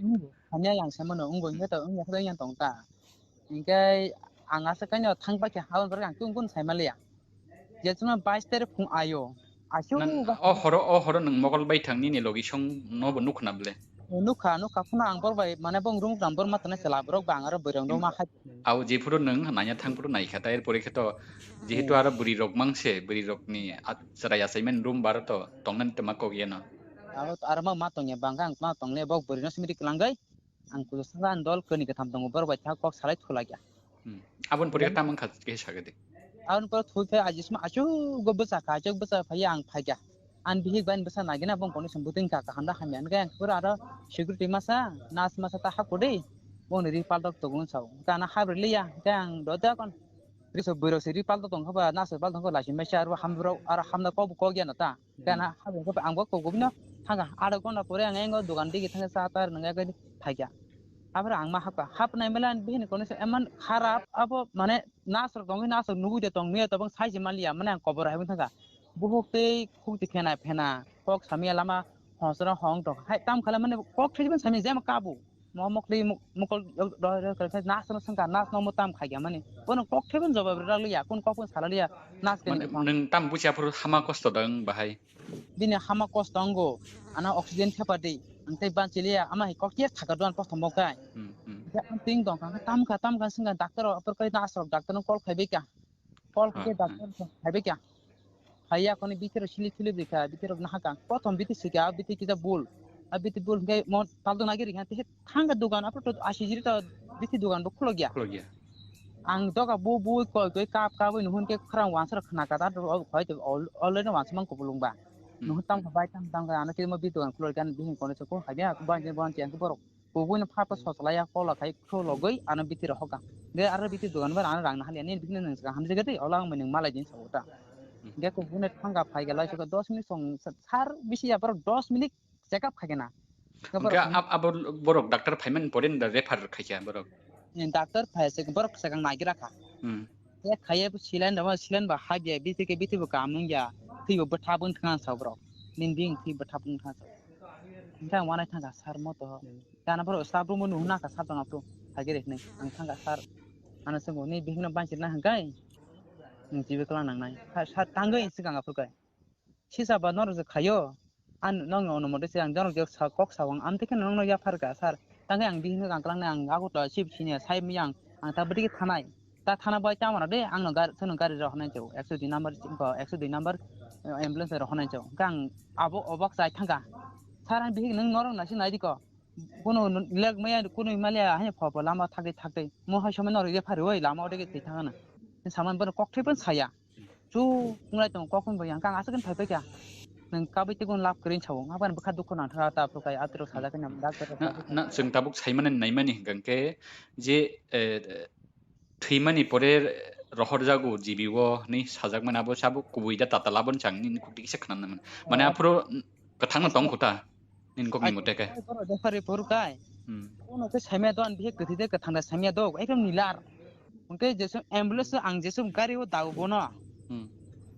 hanya yang sama no unggo nge to ungya khada yan tong ta ingkai anga sa kanyo thangba ke haun ber ang tung kun sai malia je chuna 22 tarik phung ayo ashu o horo nang mogol bai thangni ni logi song no bo nukhnable nuka phuna ang bor bai mane bong rung ram bor matane sela borok bang aro berong do ma khai au jefuro nang nanya thangpuro nai khata er pore kheto jehetu aro buri rok mangse buri rok ni charai assignment room bar to tongnan tema ko yena aro ma tongya bangkang ma tongle bok berino smiri klangai ang ku sangan dol keni ka tham tongo bor bai thak kok salai thula gya abon pore tamang kha ke sagade abon por thui fe ajisma achu go basa ka chok basa phayang phagya an bihi ban basa nagina bong koni sambutin ka handa hamyan ga pura aro security masa nas masa ta hakudi bong ni ripal dok togun sau kana habrilia gang doda kon riso biro se ripal dok tong khaba nas pal dong ko lasin mesha aro hambro aro hamna ko ko gya nata kana habro ko ang ko gobina thanga aro kona pore ang engo dukan digi thanga sa tar nanga ga phagya abra ang ma hap nai melan bihin kono se eman kharap abo mane nasr dong nasr nugu de tong me to bang sai malia mane ang kobor haibun thanga buhukte khukti phena kok samia lama hosra hong to hai tam khala mane kok thibin sami jam kabu mokli mokol do ka nasr sangka nas no tam khagya mane bono kok thibin jawab ralia kun kok pun salalia nas ken nang tam bucha pur hama kosto dang bahai bini hama kostongo ana oxygen thapadi angtai ban chilia ama kok ties thakadwan post mokai ya ting dong kan tam kan singa doctor apar kai nasr doctor no call khaibe kya call ke doctor khaibe kya haya koni bitir sili dikha bitir na ka prothom biti sikya biti kita bul abiti bul ngai mon taldo nagiri kan te thanga dugan apar to ashijiri to biti dugan bo khulo gya ang doga bu ko kap ka bo nuhun ke khrang wansar khana ka ta khoi to already wansmang ko bulungba nuhun tam ka bai tam ka ana ke mo biti dugan khulo kan bihin kono ko haya ban chen ko borok bubun phapa soslaya ko la khai khulo goi ana biti ro hoka de ara biti dugan ba ana rang na hali ani bikin nang ka hamje gati olang mening malai jin sauta dia ko bunet thanga phai gala so 10 minit song sar bisi ya par 10 minit check up khagena ka abo borok doctor phaiman poren da refer khaikya borok doctor phai se borok sakang nagira kha ya khaye bu silen ba hage biti bu kamung ya thi bu batha bun thang sa borok nin ding thi batha bun thang sa thang wana thanga sar mo to kana borok sabru mo nu na ka sa tang apro hage rek nei ang thanga sar ana se mo ni bihna ban china hangai ntibe kala nang nai sa tangai sigang apukai sisa ba nor je khayo an nong no mo de siang jon je sa kok sawang am teke nong no ya farga sar tangai ang bihino gang klang ang agu to sip sini sai miyang ang ta bidi thanai ta thana ba chamara de ang no gar sono gari ro hanai chau 102 number 102 number ambulance ro hanai chau gang abo obak sai thanga saran bihi nang norong nasi nai diko kono leg maya kono himalaya ha papa lama thakte mo ha somen nor je phari oi lama ode ke thanga na saman bon kok thepon saya chu ngai tong kok kon yang kang asakan thai kya nang kabai te gon lap krin chau ngaban bakha dukho na thara ta pro kai atro saja kan dak na जों tabuk saimane naimani gangke je थैमानि परे रहर जागो जिबिगो नै साजाकमोन आबो साबो कुबुइदा तातालाबन चांनि कुकटिक से खनानमोन माने आफरो कथांनो दं खोता निनकगनि मतेके पर देखारि पर काय कोन के साइमे दन बिहे कथिदे कथांदा साइमे दो एकदम निलार उनके जेसो एम्बुलेंस आं जेसो गारि ओ दावबो न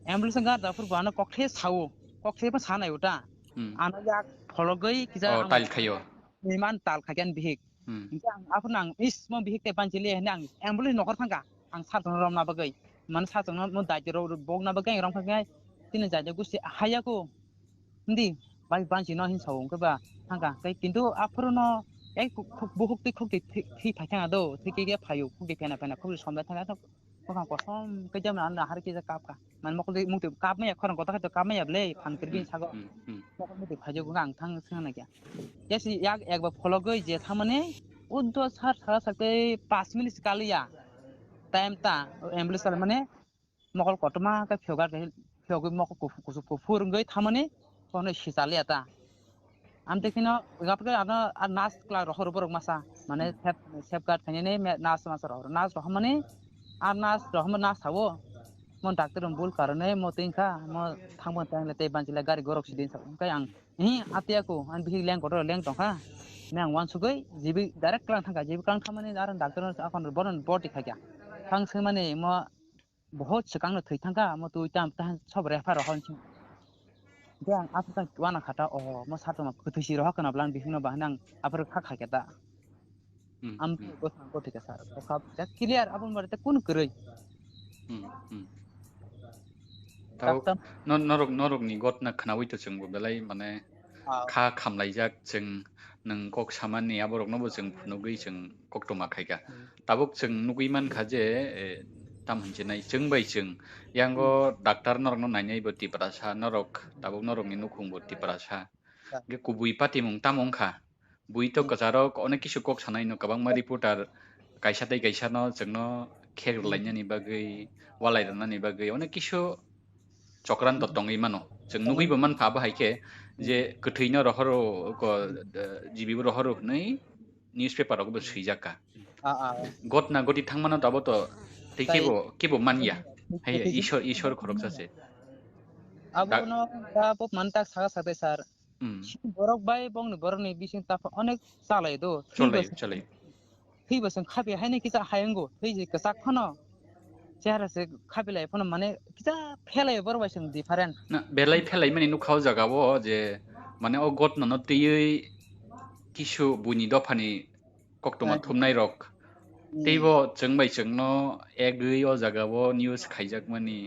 एम्बुलेंस गार दाफोर बानो कक्थे सावो कक्थे पण सानाय उता आनो या फलगै किजा आं ताल खायो निमान ताल खागेन बिहे आं आफर आं इस म बिहे ते पांचिले हने आं एम्बुलेंस नखर थांगा आं सारजन रमना बगै मन सारजन म दाइजरो बगना बगै रम खागै तिन जाजे गुसि हायाको ndi bai banchi no hin sawung ke ba thanga kai kintu aprono ei buhuk ti khuk ti thi phaka do thi ke phayu khuk ti phena phena khuk somda thanga to ko kosom ke jam na har ke kap ka man mok ti muk ti kap me khon ko ta kap me ble phan kirbin sago mok me ti phajo ko ang thang sing na kya yesi yak ek ba pholo goi je thamane uddo sar sara sakte 5 minute kalia time ta ambulance mane mokol kotma ka phyoga phyogu mok ko furungoi thamane kono sisale ata am tekino gapke ana nas kla rohor borok masa mane safeguard thane nas masa rohor nas roh mane ar nas roh nas sawo mon doctor bul karone mo tinka mo thangmon tangle te banjila gari gorok sidin sa kai ang hi atia ko an bihi leng kotor leng tongka nang wan sugoi jibi direct klang thanga jibi klang thamane ar doctor akon boron body khakya thang se mane mo बहुत sekang no thai thanga mo tu tam tan sob refa rohon Yang aku kan wana kata oh mo satu ma kutusi roh kana plan bihino bahnang apar khakha keta am ko sang ko thika sar ko kap ja clear apun marte kun kuroi tau norok norok ni got na khnawi to chungbo belai mane kha khamlaijak जों नों कक सामाननि आबरक नबो जों फुनुगै जों कक्टमा खायगा Tabuk जों नुगैमान खाजे tam hinjinai जों bai जों yango doctor norok no nainai bo tiprasa norok tabuk norok ni nukhung bo tiprasa ge kubui pati mung tamong kha bui to kajaro onek kisu kok sanai no kabang ma reporter kaisa tai kaisa no जोंनो kher lainani bagai walai rani bagai onek kisu चक्रान्त दंगै मानो जों नुगैबो मान फाबो हायखे जे गोथैनो रहरो को जिबिबो रहरो नै news पेपाराव बो सैजाका गतना गति थांमानो दाबो तो केबो केबो मानिया हाय ईश्वर खरक जासे abo no da pop mantak saga sate sar borok bai bong ni borok ni bising ta onek salai do thi bosang khabe haine kita hayengo thei je kasak khono chehara se khabilai phono mane kita phelai borbai sing different na belai phelai mani nukhau jagawo je mane o gotna no tiyei kisu buni dofani koktoma thumnai rok teibo जोंबाय जोंनो egui o jagawo news khaijak mani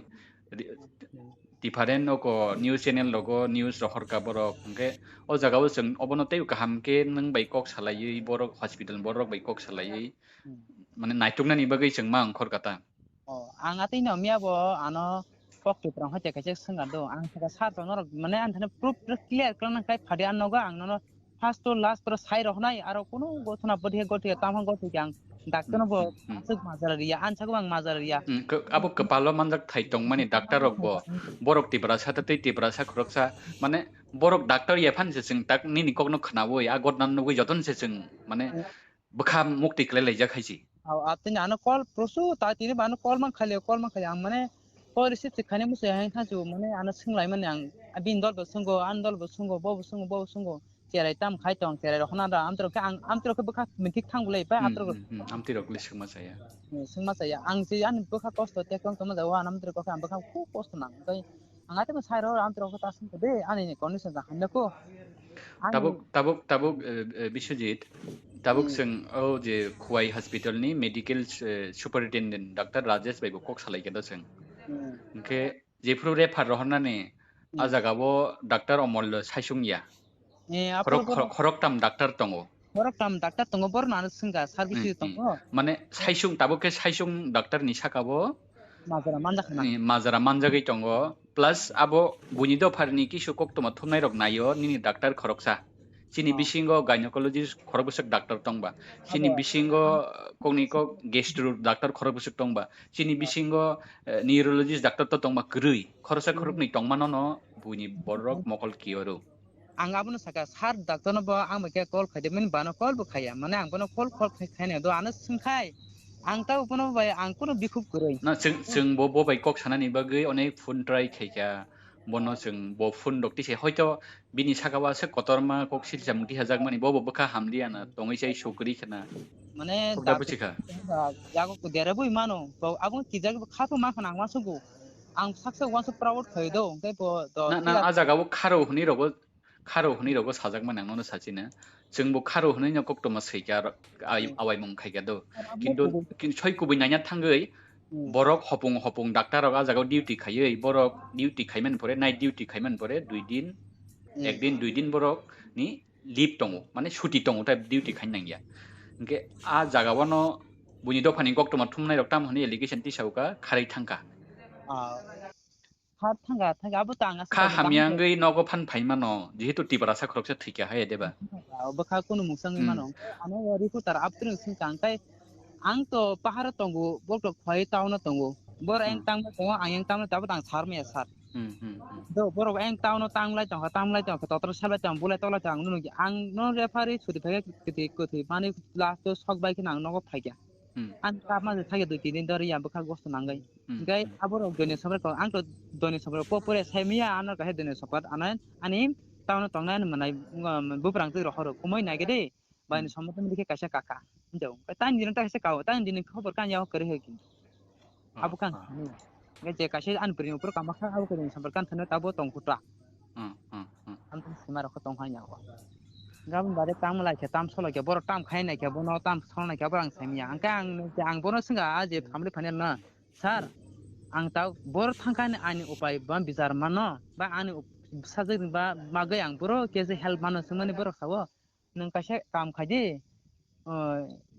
different ko news channel logo news rohor ka borok hingke o jagawo जों obono tei kaham ke nang bai kok salai borok hospital borok bai kok salai mane naituknani bagai जों ma angkhor kata ang ati no mia bo ano kok tu prang hache kache sanga do ang thaka sar to norok mane an thane proof clear klan kai phadi an noga ang no first to last pro sai rohnai aro kono gothna bodhe gothi tamang gothi ang doctor no bo asuk mazar riya an chago ang mazar riya abo kepalo manjak thaitong mani doctor rok bo borok tibra sa tei tibra sa khuroksa mane borok doctor ye phan se sing tak ni kokno khnawoi agot nan nugui joton se sing mane bkha mukti klai lai ja khaisi atin ano call prosu ta tini bano call man khale ang mane call receipt khane mu se hang thasu mane ano singlai mane ang bin dol bo sungo an dol bo sungo bo sungo cherai tam khai tong cherai rokhna da amtro ke ang amtro ke bkha mintik thanglai ba amtro amtiro kli singma saya ang si an bkha kosto te kong kama da wa amtro ko am bkha khu kosto nang kai angate ma sai ro amtro ko ta sing de ani ni condition da hanne ko tabuk Biswajit tabuk जों o je Khuai hospital ni medical superintendent Dr. Rajesh bai kok salai kedo जों ओंखे जेफ्रु refer रहरनानै आजागाबो doctor अमल्य सायसुंनिया खरक ताम doctor दङ doctor दङ बर नानो सिंगा service दङ माने सायसुं दाबो के सायसुं डाक्टर नि साकाबो माजारा मानजागै दङ प्लास आबो बुनि दफारनि किसु कक्तमा थुमनाय रक नायो निनि doctor खरकसा Sini bisingo gynecologist khorobusuk doctor tongba. Sini bisingo kogniko gastro doctor khorobusuk tongba. Sini bisingo neurologist doctor to tongba krui. Khorosa khorobni tongma no buni borok mokol kioro. आं आबोनो साका सार डाक्टर न बा आं बके कल खाइदे मन बानो कल बो खाया माने आं बनो कल खायने दो आनो सोंखाय आं ता उपनो बाय आं कुनो बिखुब गरै ना जों बो बाय कक सानानि बागै अनेक फुन ट्राय खायखा बनो जों बो फुन डक्टिसे हयतो बिनि सागावासो कतरमा कक सिलजा मुति हाजाक मानि बो बखा हामलियाना तंगैसै सौकरि खना माने फुरदा बुचिखा जागो को देरा बो मानो आबो किजाक खाफो मा खाना वासगो आं साक्से वासो प्राउड खायदो ओमफ्राय बो ना आजागाबो खारो हनि रगो साजाक माने आंनो साचिनो जोंबो खारो हनि न कक्तमा सैका आवाय मुं खायगा दो किन्तु सय कुबै नायना थांगै borok hopung hopung doctor rok ajago duty khayoi borok duty khaiman pore night duty khaiman pore 2 din ekdin 2 din borok ni leave tongo mane shuti tongo ta duty khain nangya inke a jaga wano buni dofani koktoma thumnai rok tam honi allegation ti sauka kharai thangka har thanga thanga abo tanga kha hamyangai nogo phan phaimano jehetu tibara sa khoroksa thika haye deba bakha kuno musangai mano ane reporter aptrin sing kangkai ang to pahar tongo bolto khwai tauna tongo bor eng tangma tongo ang eng tangma tabo tang sarme sar do bor eng tauna tanglai tong totor sala tong bulai tola tong nu ang no referee sudi phage kiti koti mani last to sok bai kin ang no phage ang ka ma thage do tin dor ya bakha gosto nangai gai abor done sabar ko ang to done sabar po pore saimia anar ka he done sabar anan ani tauna tongnai manai buprang tu rohor kumoi nagede bain somotan dike kaisa kaka jauh tan din ta kaisa kau tan din khobar kan yaw kare he kin abu kan nge je kaisa an prin upur kamakha abu kan sabar kan thana tabo tong kutra am simar ko tong hanya ko gabun bare tam lai ke tam solo ke bor tam khai na ke bono tam solo na ke bor ang saimia ang bono singa je family phane na sir ang tau bor thangkan ani upai bam bizar mano ba ani sajak ba magai ang boro ke je help mano sumani bor sawo nang kaisa kam khaidi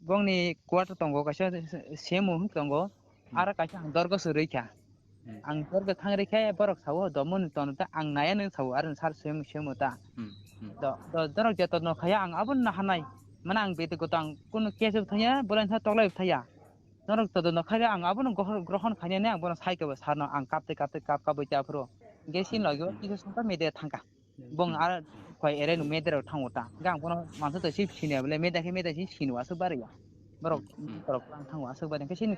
bongni quarter tongo kaisa semo tongo ara kaisa dorgo sureikha ang dorgo thangreikha borok sawo domon tonta ang naya nang sawo ar sar semo ta do dorok je to no khaya ang abun na hanai mana ang bete ko tang kun kese thaya bolan tha toglai thaya dorok to no khaya ang abun grohon khanya ne ang bon sai ke sarno ang kapte kap boita pro gesin lagyo kisu santa mede thangka bong ar koi ere nu mede ro thangota gang bono mansa to sip sine bele mede si sinwa su bariya borok ang thangwa su bari kesin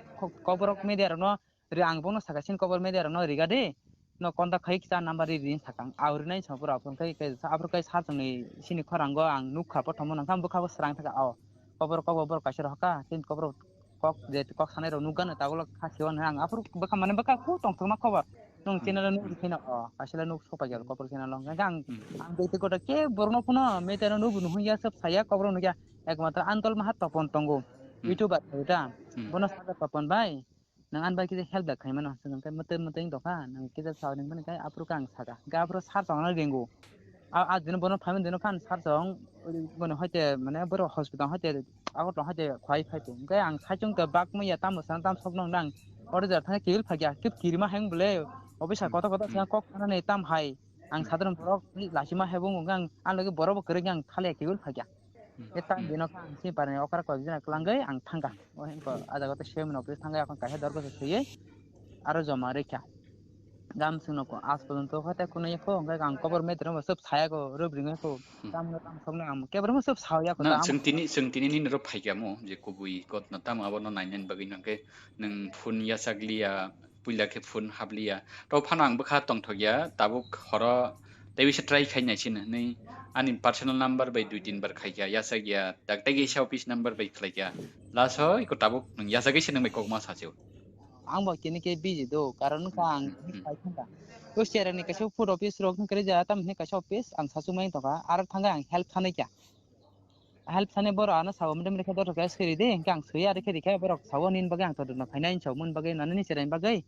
koborok mede ro no ri ang bono sakasin kobor mede ro no rigade no konta khai kita number ri sakang aurinai sapura apun kai apur kai sa tangni sini khorango ang nukha pothom nang kam bukha sarang thaka aw kobor kasir haka sin kobor kok je kok sanai ro nugan tagolo khasiwan ang apur bukha mane bukha ku tong tong ma kobor nung channel nu khina asila nu sopa gel kobor channel long gang ang bete kota ke borno kuno metero nu bunu ya sab saya kobor nu ya ekmatra antol mahat topon tongo youtuber eta bono sa topon bai nang an bai ki help da khai mano sung kai mate doka nang ki da saw ning ban kai apru kang saga ga apru sar tong na gengo a din bono phamen din kan sar tong bono hoite mane boro hospital hoite agot hoite khwai phaitu kai ang saichung ta bak mo ya tam san tam sok nong nang order thang kil phagya kip kirima hang bole obisa kota sa kok na nei tam hai ang sadron borok lasima hebung gang an lagi borok kere gang khale kil phagya eta dino kan si parne okar ko jina klangai ang thanga o hen ko ada gote shem no pres thanga এখন কাহে দরকার হইয়ে আরো জমা রেখা গাম Suno ko আজ পর্যন্ত হতে কোন ইকো গাং কবর মেদ্র সব ছায়া ko রবরিং ko কাম সবনে আম কেবর সব ছায়া ko na am sengtini ni ro phaigamo je kubui kot na tam abono nainen bagi nangke nang phun ya saglia puila ke phun hablia to phanang bkha tong thogya tabuk horo tebise try khainai sin nei ani personal number by 2-3 bar khaigya ya sagya daktagi office number by khaigya las hoy ko tabuk nang ya sagi sin mai kokma sachu ang ba kini ke busy do karon ka ang kai thanga to share ni kaso food office rok kare ja tam ne kaso office ang sasu mai to ka ar thanga ang help thane kya help thane bor ana saw mdem rekha do ka skeri de ang sui ar rekha dikha bor saw nin bagai ang to no khainain saw mun bagai nanani serai bagai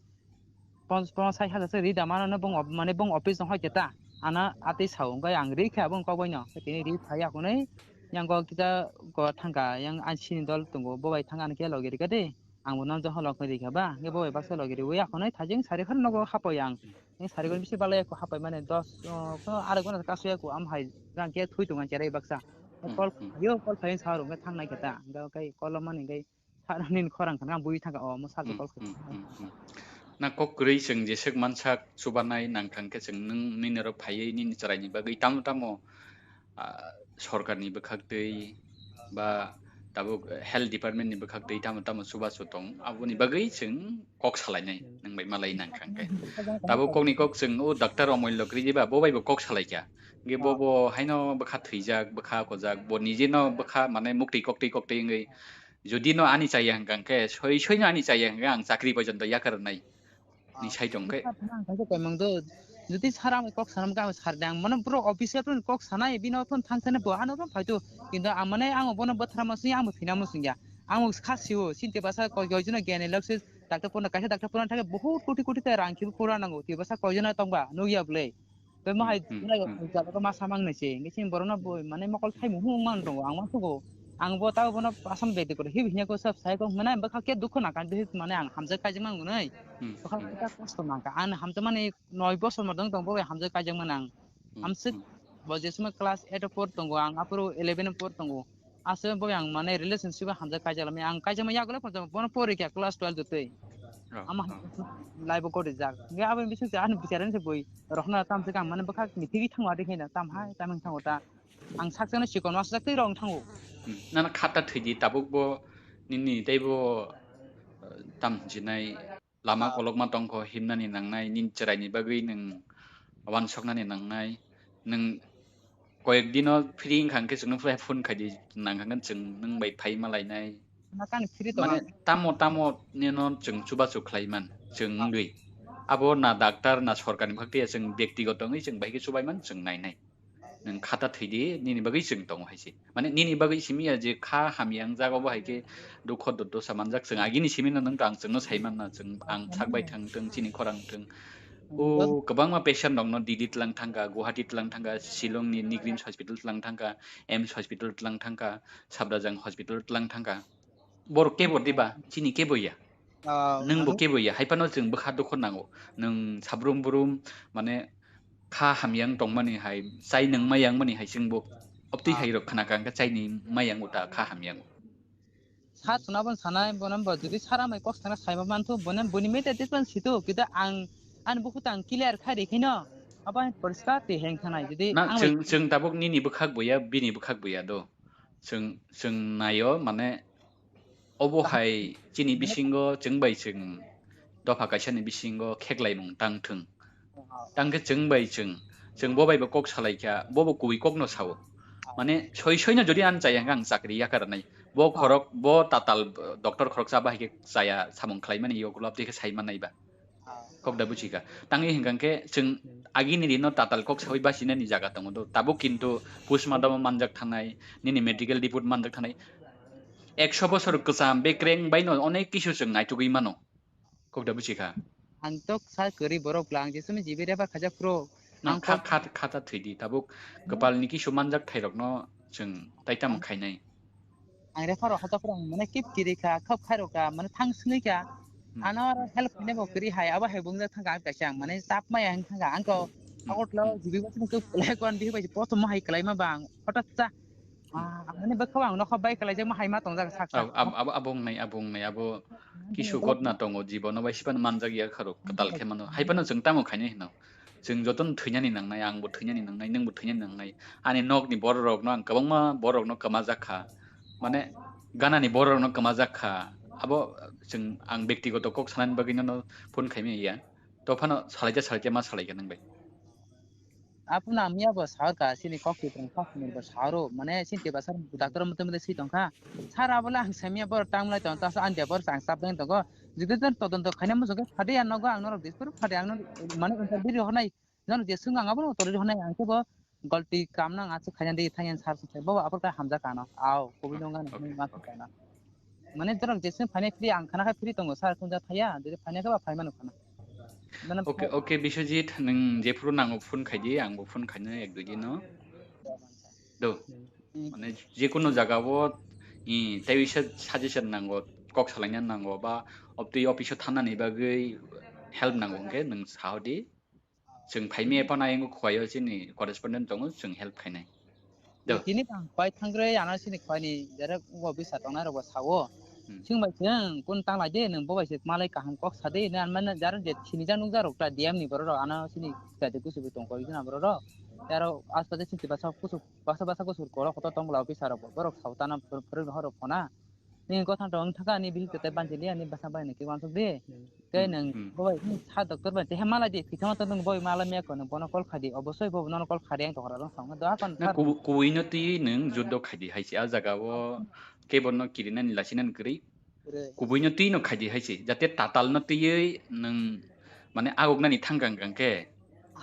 sai haja ri da mana bong mane bong office hoi teta ana ati sau ngai ang ri kha bong kawai no tini ri phaya ko nei yang go kita go thangka yang an sin dol tunggo bobai thanga ke logi ri kade ang bonon jo holok ri kha ba nge bobai baksa logi ri wi ako nei thajing sari khan no go hapo yang ni sari gon bisi balai ko hapai mane 10 ko are gon ka suya ko am hai rang ke thui tungan cherai baksa kol kol phain sa ro nge thang nai kata ga kai kolom mane ngai sanin khorang khana bui thanga o mo sa kol na kok gurui जों Jacek मानसा सुबानाय नांखांके जों नों निनर फायै निनि चरायनि बागै ताम तामो सरकारनि बोखागदै बा दाबो health डिपार्टमेन्टनि बोखागदै ताम तामो सुबा सुतं आबुनि बागै जों कक सालायनाय नंबाय मालाय नांखांके दाबो ककनि कक जों ओ डाक्टर अमूल्य ग्रिजिबा बबायबो कक सालायखा गे बबो हायनो बोखा थैजाक बोखा खजाक ब निजेनो बोखा माने मुक्ति कक्ति कक्ति ngै जुदि न आनि चाइया हंगांके सय सयनो आनि चाइया हंगा आं चाकरि पर्यन्त याकारनाय ni sai dong ke যদি সারা কক সারাম কা সারদাং মানে পুরো অফিসে পুরো কক সানাই বিনো ফোন থাংছনে বো আনো ফাইতো কিন্তু মানে আং বন বথরা মাসি আং ফিনা মুসিয়া আং খাসিও সিনতে বাসা কয়জনা গেনে লক্সে ডাক্তার পন কাছে ডাক্তার পন থাকে বহুত কোটি কোটি তে রাং কিবো পুরা নাঙ্গো তি বাসা কয়জনা তংবা নইয়া বলে বে মাহাই জালাকা মাসা মাংনেছে ngisin borona boy মানে মকল থাই মু মান দङ आं माथुगो आं bo ta bono asam bedi ko hi hine ko sab sai ko mana ba ke dukho na kan মানে आं hamja kaje mang nei bakal kita kostom nangka an hamta mane 9 bosor modong tong boy hamja kaje manang hamse boje suma class 8 por tong ang apuro 11 por tong ase boy ang mane relationship hamja kaje lami ang kaje ma yagole por bono por ke class 12 dote ama live ko de jak ge aben bisu an bisaran se boy rokhna tam se kang mane bakal mithigi thangwa de khina tam hai tam thangota ang sakjana sikon was sakti rong thango nana khata thidi tabuk bo nini teibo tam jinai lama kolokma tongko himnani nangnai nin cheraini bagui nang wan soknani nangnai nang koyek dino free khangke jung fly phone khadi nanghangan jung nang bai phai malainai makan free to mane tamo tamo nino jung chuba chu khlaiman jung ngui abo na doctor na sorkar bhakti jung byaktigot ngai jung bai ke chubaiman jung nai nai nang khata thidi nini bagai jung tong haisi mane nini bagai simia je kha hamiang jago bahai ke dukho dotto samanjak jung agini simina nang tang jung no saiman na jung ang thakbai thang tung chini khorang tung o kabang ma patient dong no didi tlang thangka guwahati tlang thangka shillong ni nigrims hospital tlang thangka ems hospital tlang thangka sabdajang hospital tlang thangka bor kebor diba chini keboya nang bo keboya haipano jung bokha dukho nango nang sabrum burum mane kha hamyang tongmani hai chai nang mayang mani hai singbo opti hai rok khana kang ka chai ni mayang uta kha hamyang sa tuna bon sanai bonam ba jodi sara mai kos thana saima mantu bonam boni mete dispan situ kita ang an buku tang clear khai rekhino aba poriskar te heng thanai jodi na ang jung tabuk nini bokhak boya bini bokhak boya do jung nayo mane obo hai chini bisingo jung bai jung dofa kaisani bisingo kheklai mung tang thung tangke jung bai jung bo bai bo kok salaikya bo bo kui kok no sawo mane soi soi na jodi an chaya gang chakri yakarnai bo khorok bo tatal doctor khorok sa bahike chaya samung khlaimani yogulap deke saimanai ba kok da buchika tangi hingangke jung agini dino tatal kok soi basina ni jaga tongo do tabo kintu pusmadam manjak thanai nini medical report manjak thanai 100 বছর গোজাম be kreng baino onek kisu jung naitugui mano kok da buchika ang tok sa kari borok lang jesumi jibire ba khaja pro na khata thidi tabuk kapal niki sumanjak thairok no jung taitam khainai ang refaro khaja pro mane kip kirika khap kharoka mane thang sngika anor help ne bo kri hai aba hai bungja thanga ka chang mane tap mai ang thanga ang ko akotlo jibi ba sing ko play kon bi ba potom hai klai ma bang hotat cha mane ba khawang no khabai klai jang ma hai ma tongjak saksa abong nai abo kisu god na tongo jibono bai sipan manjak ya kharo katal khemano haipano jung tamo khainai hino jung joton thuinani nangnai ang bo thuinani nangnai nang bo thuinani nangnai ani nok ni bor rok no ang kabangma bor rok no kama jakha mane gana ni bor rok no kama jakha abo jung ang byaktigoto kok sanan bagino no phone khaimi ya to phano salaija ma salaiga nangbai apuna amia bo sarka sini kokki tong khas ni bo saro mane sinte basar doctor mate si tongka sara bola ang samia bor tamla tong ta sa ande bor sang sap deng togo jidetan todonto khaina mo joge phade an nogo ang nor dispur phade ang mane interview honai jan je sung ang abo tori honai ang bo galti kam na ache khaina de thayan sar se bo apar ka hamja kana aw kobi nonga ni ma kana mane dorok je sung phane free ang khana kha free tongo sar kunja thaya de phane ka ba phai manu khana মানে okay okay Biswajit नों जेफोर नांगौ फुन खायदि आंबो फुन खायनो एक दुइ दिन दो माने जिकुनु जागाबो ताइ बिसोर साजेसन नांगौ कक सालायनो नांगौ बा अब्दि अफिसाव थानानै बागै हेल्प नांगौ के नों साहदि जों फाइमे एफा नायंगो खवायो जोंनि करेसपन्डेन्ट दङ जों help खायनाय Kini kang pai thangre ana sini khwani jara ugo bisa tongna rogo sawo singbai sing kun tang lai de nang bo bai se malai kahang kok sade na man jara de sini jan ung jaro ta diam ni boro ana sini ka de kusu bitong ko ina boro jaro aspade sini basa kusu basa kusu ko ko tong la bisa ro boro sautana pur horo phona ni ko thang tong thaka ni bil te ban jeli ani basa bai ni ki wan de ke nang bo bai sa doctor bai te malai de thama to nang boi malai me ko nang bono kol khadi obosoi bo non kol khadi ang to hora rong sang da kan ना कुवैनो ती नों जुद्ध खायदि हायसे आ जागाबो केबन किरिना निलासिनान करै कुवैनो ती no खायदि हायसे जाते ताताल न तीयै नों माने आगोगनानि थांगां गांके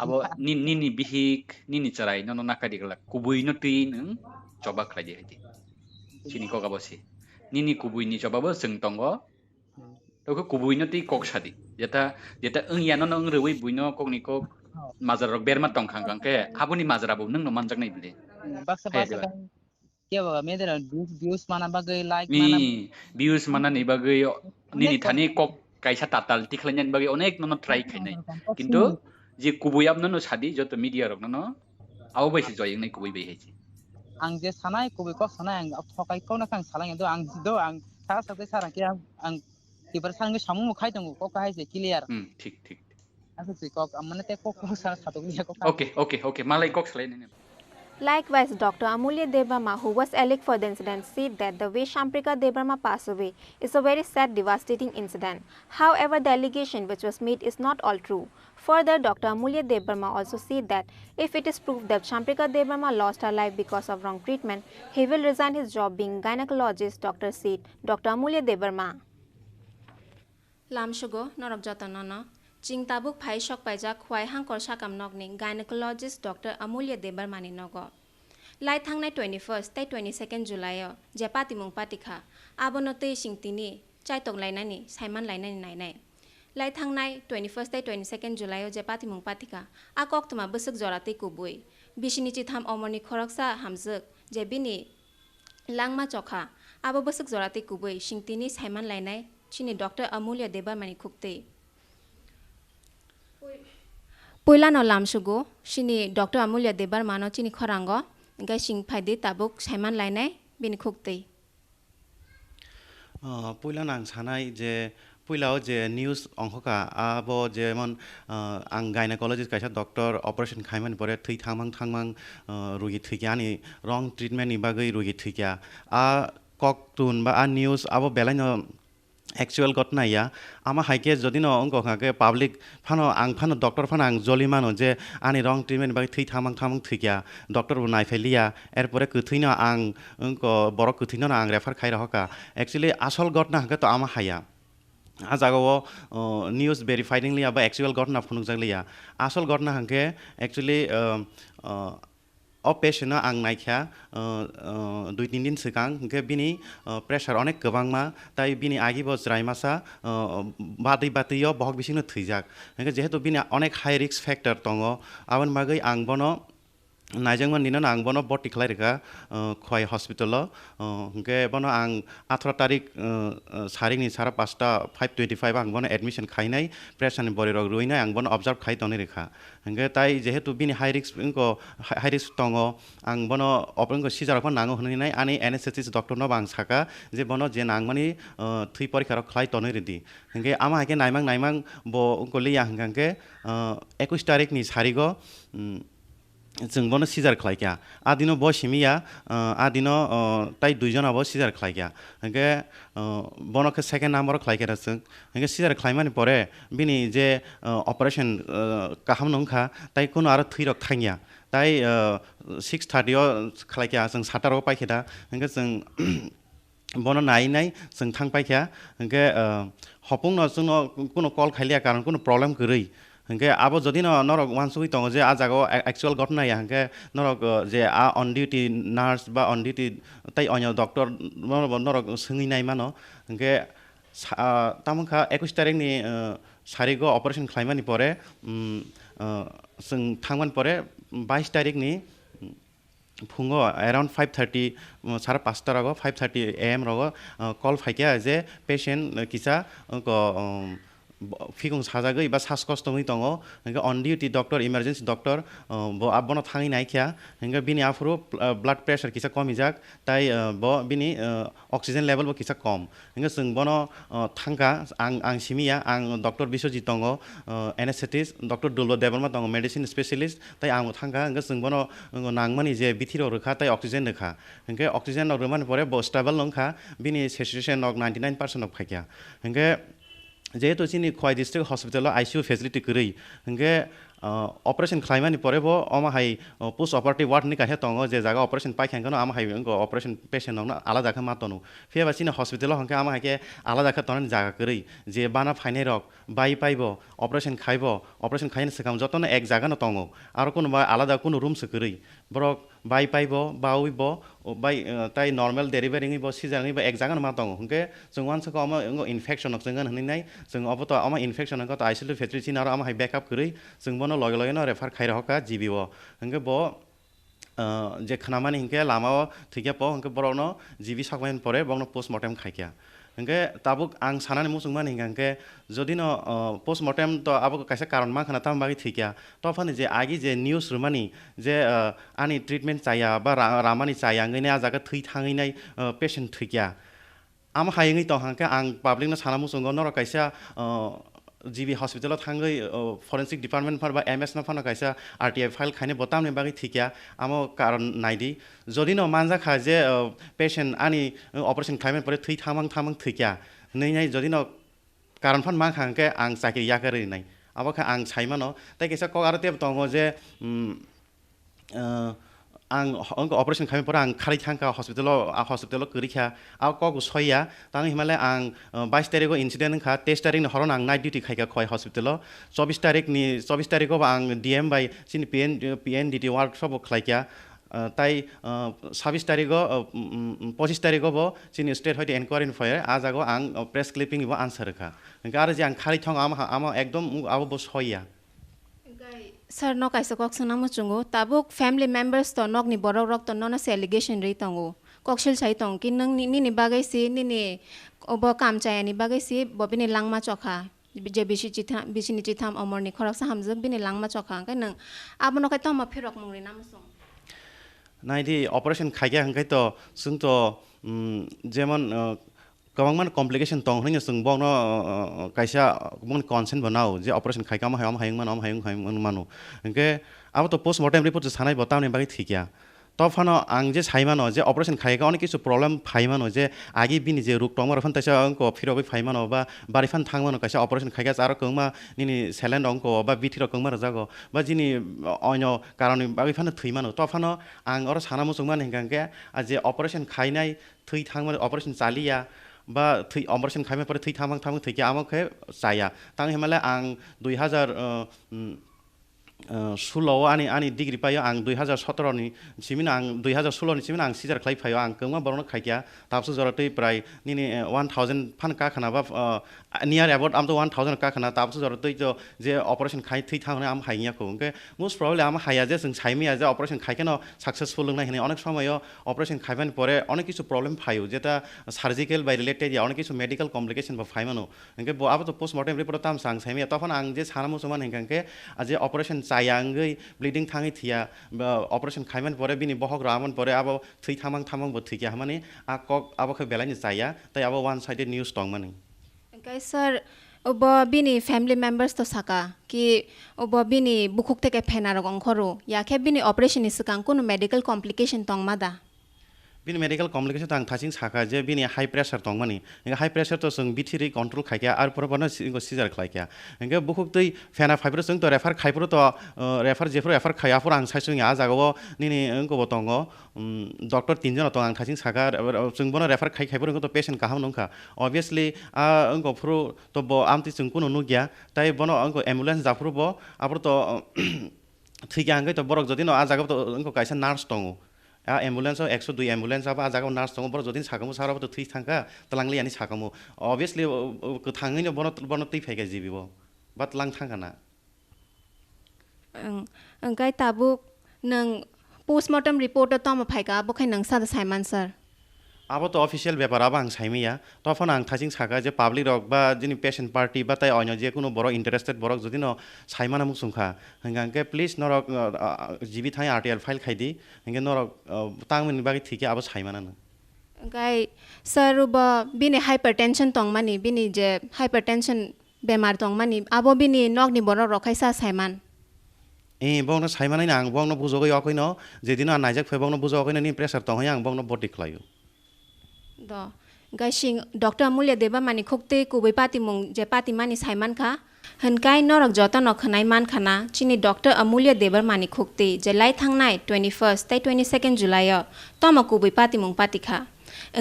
आबो निनि बिहिक निनि चराय न नाकादि गला कुवैनो ती नों चबा खायदि हायदि सिनि कगाबसि निनि कुवैनि चबाबो जों तंगो तोखो कुवैनो ती कक सादि जेता जेता ओंयानो नों रवै बुइनो कगनिको माजाराव बेरमा तंखां गांके आबुनि माजाराबो नों न मानजागनाय बिले baksa baksa kan ke ba me dera views mana bagai like नि mana views mana नि बागै निनि थानि कक कायसा ताताल तिखलायनायनि बागै अनेक ननो ट्राई खायनाय किन्तु जे कुबुयाब ननो सादि जत मीडिया रक ननो आव बायसे जयंनाय कुबै bye हायसे ang je sanai ko ko sanai ang thokai ko na kang salang do ang sa sa ke sarang ke ang tibar sang samu khai dong ko ka haise clear ठीक ठीक aku si kok amane te ko sa satok ni ko okay okay okay मालाय कक सालायनाय Likewise, Dr. Amulya Debarma, who was alleged for the incident, said that the way Shamprika Debarma passed away is a very sad, devastating incident. However, the allegation which was made is not all true. Further, Dr. Amulya Debarma also said that if it is proved that Shamprika Debarma lost her life because of wrong treatment, he will resign his job being gynecologist, Dr. said. Dr. Amulya Debarma. Lamshugo, Norok Jotanana, Jing Tabuk Pai Shok Paijak, Wai Hankor Shakam Nogning, gynecologist Dr. Amulya Debarmani Nogo. Lai Thangnai 21st, 22nd July, Japati Mung Patika, Abonote Shingtini, Chaitok Lainani, Simon Lainani Nainai. Lai Thangnai 21st, 22nd July, Japati Mung Patika, Akok Tuma Busuk Zorati Kubui, Bishinichi Tham Omoni Koroksa Hamzuk, Jebini, Langma Chokha, Abo Busuk Zorati Kubui, Shingtini, Simon Lainai, Chini Dr. Amulya Debarmani Kukte. Poila no lamsugo, Shini Dr. Amulya Debarmano Chini Khorango, Gashing Padi Tabuk, Simon Lainai, Bin Kukte. Poila nang sanai je Poilao je news onghoka abo jemon ang gynecologist kaisa doctor operation khaiman pore thui thangmang rugi thuikyani wrong treatment ni bagai rugi thuikya a kok tun ba a news abo belaino actual ঘটনা ইয়া আমা হাইকে যদি ন অঙ্ক খাকে public Fanon আং Fanon doctor Fanon আং জলিমানো যে আনি রং ট্রিটমেন্ট বাকি থৈ থামাং থৈকিয়া ডক্টর বো নাইফাইলিয়া এরপরে কথৈনো আং অঙ্ক বড় কথৈনো আং রেফার খাই রহকা एक्चुअली আসল ঘটনা হাকে তো আমা হাইয়া आ जागाव निউজ भेरिफाइडिंगलि आबा एक्चुअल घटना फुनुकजागलिया आसल घटना हांके एक्चुअली अ पेशेन्टआ आं नायख्या 2-3 दिन सिगां हांके बिनि प्रेसार अनेक गोबांमा ताइ बिनि आगिबो ज्राइमासा बादै बहक बिसिनो थैजाक हांके जेहेतु बिनि अनेक हाई रिस्क फैक्टर दङ आबन बागै आं बनो नायजोंमोन दिनो आं बनो बर्ति खालायरेखा खय हस्पिटाल हांके बनो आं 18 तारिख सारिनि 5:30 5:25 आं बनो एडमिशन खायनाय प्रेसारनि बरिरक रुइनाय आं बनो ऑब्जर्व खाय तने रेखा हांके ताइ जेहेतु बिनि हाई रिस्क दङ आं बनो अपनको सिजारखौ नांगो होननाय आनि एनेस्थेटिस्ट डक्टर न बां साका जे बनो जे नांगमानि थै परीक्षा खाय तने रेदि हांके आमा हाके नायमां बो उनको लिया हांके 21 तारिखनि सारिगो जों बनो सिजार खालायख्या आदिनो ब सिमिया आदिनो ताइ दुइजनाबो सिजार खालायख्या हांके बनोके सेकेंड नाम्बार खालायख्या जों हांके सिजार खालायमानि परे बिनि जे ऑपरेशन काहाम नंखा ताइ कुनो आरो थैरक थांगिया ताइ 6:30 खालायख्या जों 7:00 पाइखेदा हांके जों बनो नायनाय जों थां पाइख्या हांके हपुंनो जोंनो कुनो कल खाइलिया कारण कुनो प्रॉब्लम गरै हांके आबो जदि नरक वानसुइ दङ जे आ जागाव एक्चुअल घटना या हांके नरक जे आ ऑन ड्यूटी नार्स बा ऑन ड्यूटी ताइ अन्य डक्टर नरक सोंगिनाय मानो हांके तामखा 21 तारिखनि सारिगो अपारेशन खालामनायनि परे जों थांमान परे 22 तारिखनि फुङाव around 5:30 सारा 5टा रगो 5:30 AM रगो कल फाइकिया जे पेशेंट किसा फिगं साजागै बा सासकस्तमै दङ इंगे अन डिउटी डक्टर इमारजेंसी डक्टर बो आबनो थाङै नायखिया इंगे बिनि आफुरु ब्लाड प्रेशर किसा कमिजाक ताइ बो बिनि अक्सिजेन लेवल बो किसा कम इंगे जों बनो थांगा आं सिमिया आं डक्टर बिश्वजित दङ एनेस्थेटिस्ट डक्टर दुलबो देबरमा दङ मेडिसिन स्पेशलिस्ट ताइ आं थांगा इंगे जों बनो नांगमानि जे बिथिरो रखा ताइ अक्सिजेन रखा इंगे अक्सिजेन रमान परे बो स्टेबल नंखा बिनि सैचुरेशन 99% फाइकिया इंगे जेहेतु चिनी Khowai district hospital ICU facility करी इंगे ऑपरेशन खालामनायनि परे बो अमाहाय पोस्ट ऑपरेटिव वार्ड नि काहे तंगो जे जागा ऑपरेशन पाइखांगनो आमाहाय ऑपरेशन पेशेंट नंगना आलादा खा मातनु फेबा चिनी हॉस्पिटल हंके आमाहायके आलादा खा तन जागा करी जे बाना फाइने रक बाई पाइबो ऑपरेशन खाइबो ऑपरेशन खाइने सकाम जतन एक जागा न तंगो आरो कोनो आलादा कोनो रूम से करी ब्रक बाई पाइबो बाउइबो बाई ताई नॉर्मल डेलिवरी बो सिजारनि बो एक जागा मा तंगो हंके जों वानस को अमा इन्फेक्शन जों हनैनाय जों अब तो अमा इन्फेक्शन को आइसोलेट फेसिलिटी न आमाहाय बैकअप करी जों बनो लगे लगे न रेफर खाइरहका जीबीओ हंके बो जे खानामानि हंके लामाओ थिके पो हंके बरोनो जीबी सकमाइन परे बनो पोस्टमार्टम खाइकिया हंके ताबुक आं सानानि मुसुंगमानि हंके जदि न पोस्टमार्टम तो आबो कैसे कारण मा खाना ताम बागि थिकिया तो फानि जे आगि जे न्यूज रुमानि जे आनि ट्रिटमेंट चाया बा रामानि चाया ngैने आ जागा थै थाङैनाय पेशेंट थिकिया आम हायङै तो हंके आं पब्लिक न साना मुसुंग न कैसे जीबी हॉस्पिटल थांगै फरेंसिक डिपार्टमेंट पर बा एमएस न फन कैसा आरटीआई फाइल खाने बतामने बागि थिकिया आमो कारण नाइदि जदि न मानजा खा जे पेशेंट आनि ऑपरेशन खाइमेन परे थै थामang थिकिया नै जदि न कारण फन मा खांके आं चाकि याकरै नै अब खा आं साइमा न तै कैसा क आरो तेब तंगो जे आं ऑपरेशन खाइमेन परे आं खारि थांका हॉस्पिटल करिखा आ कगु सया तां हिमालय आं 22 तारिखो इंसिडेंट खा 23 तारिखनि हरन आं नाइट ड्यूटी खाइका खय हॉस्पिटल 24 तारिखो आं डीएम बाय सिनि पीएनडीटी वर्कशॉप खाइका ताई 26 तारिखो 25 तारिखो बो सिनि स्टेट हयते एनक्वायरी फयर आ जागो आं प्रेस क्लिपिंग बो आंसर खा आरो जे आं खारि थांग आम एकदम आबो बो सया सर न कैसे कक सना मुचुंगो ताबुक फैमिली मेंबर्स तो नक नि बरक रक तो न से एलिगेशन रै तंगो कक्सिल छाइ तंग कि नंग नि बागै सि नि अब काम चायानि बागै सि बबिनि लांगमा चखा जे बिसिनि चिथाम अमरनि खरक सा हमजो बिनि लांगमा चखा कै नंग आबो न कै तम फिरक मुंगरि नामसो नाइदि ऑपरेशन खाइया हंकै तो जों तो जेमन गोबांमान कॉम्प्लिकेशन दं होनना जों बावनो कैसा बुन कन्सेन्ट बनाओ जे ऑपरेशन खाइका मा हायम हायम मानो ओंके अब तो पोस्टमार्टम रिपोर्ट सानाय बतावने बागै थिकिया तो फानो आं जे साइमानो जे ऑपरेशन खाइका अनेक किछु प्रॉब्लम फाइमानो जे आगि बिनि जे रुक टंगर फन तैसा अंको फिरबे फाइमानो बा बारिफान थांमानो कैसा ऑपरेशन खाइका आरो कंमा निनि सेलेन्ड अंको बा बिथिरो कंमा रजागो बा जिनि अन्य कारण बागै फानो थैमानो तो फानो आं अर साना मुसुंगमान हिंगांके जे ऑपरेशन खाइनाय थै थांमानो ऑपरेशन चालिया बा थै ऑपरेशन खाइमे पर थै थामang थैके आमखे जाया तां हिमालय आं 2016 आनि डिग्री पायो आं 2017 नि सिमिन आं 2016 नि सिमिन आं सिजार खाइ पायो आं कंमा बरनो खाइया ताबसु जरतै प्राय निनि 1000 फान का खाना बा नियर अबाउट आम तो 1000 का खाना ताबसु जरतै जो जे ऑपरेशन खाइ थै थांने आम हाइयाखौ ओंके मोस्ट प्रॉब्ली आम हाइया जे जों साइमिया जे ऑपरेशन खाइकेन सक्सेसफुल लंनाय हने अनेक समय ऑपरेशन खाइबान परे अनेक किछु प्रॉब्लम फायो जेता सर्जिकल बाय रिलेटेड या अनेक किछु मेडिकल कॉम्प्लिकेशन बा फाइमानो ओंके बो आबो तो पोस्टमार्टम रिपोर्ट ताम सांग साइमिया तफन आं जे साना मुसुमान हिंगांके जे ऑपरेशन चायांगै ब्लीडिंग थाङै थिया ऑपरेशन खाइमान परे बिनि बहक रामन परे आबो थै थामang बो थिया माने आ कक आबोखौ बेलानि चाया तै आबो वन साइडेड न्यूज दं माने ओंखाय सर अब बिनि फैमिली मेंबर्स तो साका कि अब बिनि बुखुक तेके फेनार गंखरो याखे बिनि ऑपरेशन इसकां कोनो मेडिकल कॉम्प्लिकेशन तंग मादा बिनि मेडिकल कॉम्प्लिकेशन तां थासिं साका जे बिनि हाई प्रेशर दं माने हाई प्रेशर तो जों बिथिरि कंट्रोल खाइया आरो परबनो सिजार खाइया इंगे बुखुक तै फेना फाइब्रो जों तो रेफर खाइब्रो तो रेफर जेफ्रो रेफर खायाफोर आं साइसुं आ जागाव निनि अंको बतंग डॉक्टर तीनजन तो आं थासिं साका जों बनो रेफर खाइब्रो तो पेशेंट काहाम नंखा ऑब्वियसली आ अंको फ्रो तो ब आमति जों कोनो नुगिया ताइ बनो अंको एम्बुलेंस जाफ्रो ब आब्रो तो थिगा अंगे तो बरक जदिनो आ जागाव तो अंको काइसा नार्स दङ आ एम्बुलेंस 102 एम्बुलेंस आ जागा नार्स दङ बर जदिन साकामु साराबो तो थै थांका तलांगलि आनि साकामु ऑब्वियसली थाङैनो बनो तै फाइगा जिबिबो बात लां थांगाना ओंखाय ताबुक नों पोस्टमर्टम रिपोर्ट तम फाइका बखाय नों सादा साइमान सर अब तो अफिसियल ব্যাপার अब आं साइमिया तफन आं थासिं साका जे पाब्लिक रक बा जिनि पेशेंट पार्टी बा ताय अन्य जे कुनो बरक इंटरेस्टेड बरक जदि न साइमाना मुसुंखा हंगांके प्लिज नरक जिबि थाय आरटीआर फाइल खाइदि हंगे नरक तांमनि बागै थिके अब साइमाना ओंखाय सर रुब बिनि हाइपारटेंशन तंगमानि बिनि जे हाइपारटेंशन बेमार तंगमानि अब बिनि नगनि बरक रखायसा साइमान बावनो साइमानाय आं बावनो बुजोगै अखैनो जेदिन आं नायजाक फै बावनो बुजोगैनो नि प्रेसार तंहै आं बावनो बडी खलायो द गाइसिं डॉक्टर अमूल्य देबा मानि खोक्ते कुबै पाति मुं जे पाति मानि साइमान खा हनकाय नरक जतन खनाय मान खाना चिनि डॉक्टर अमूल्य देबर मानि खोक्ते जे लाई थांनाय 21 ताय 22 जुलाय तम कुबै पाति मुं पाति खा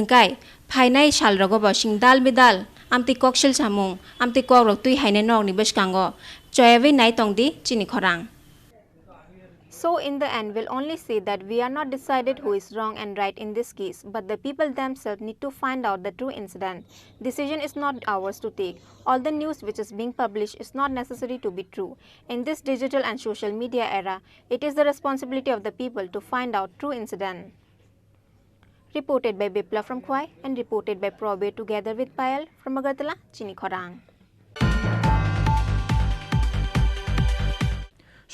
ओंकाय फाइनाय साल रगो बसिं दाल बेदाल आमति कक्सेल सामुं आमति कक तुइ हायने नरनि बसकांगो चयवे नाय तंगदि चिनि खरां. So in the end, we'll only say that we are not decided who is wrong and right in this case, but the people themselves need to find out the true incident. Decision is not ours to take. All the news which is being published is not necessary to be true. In this digital and social media era, it is the responsibility of the people to find out true incident. Reported by Bipla from Khwai and reported by Probe together with Payal from Agartala, Chini Khorang.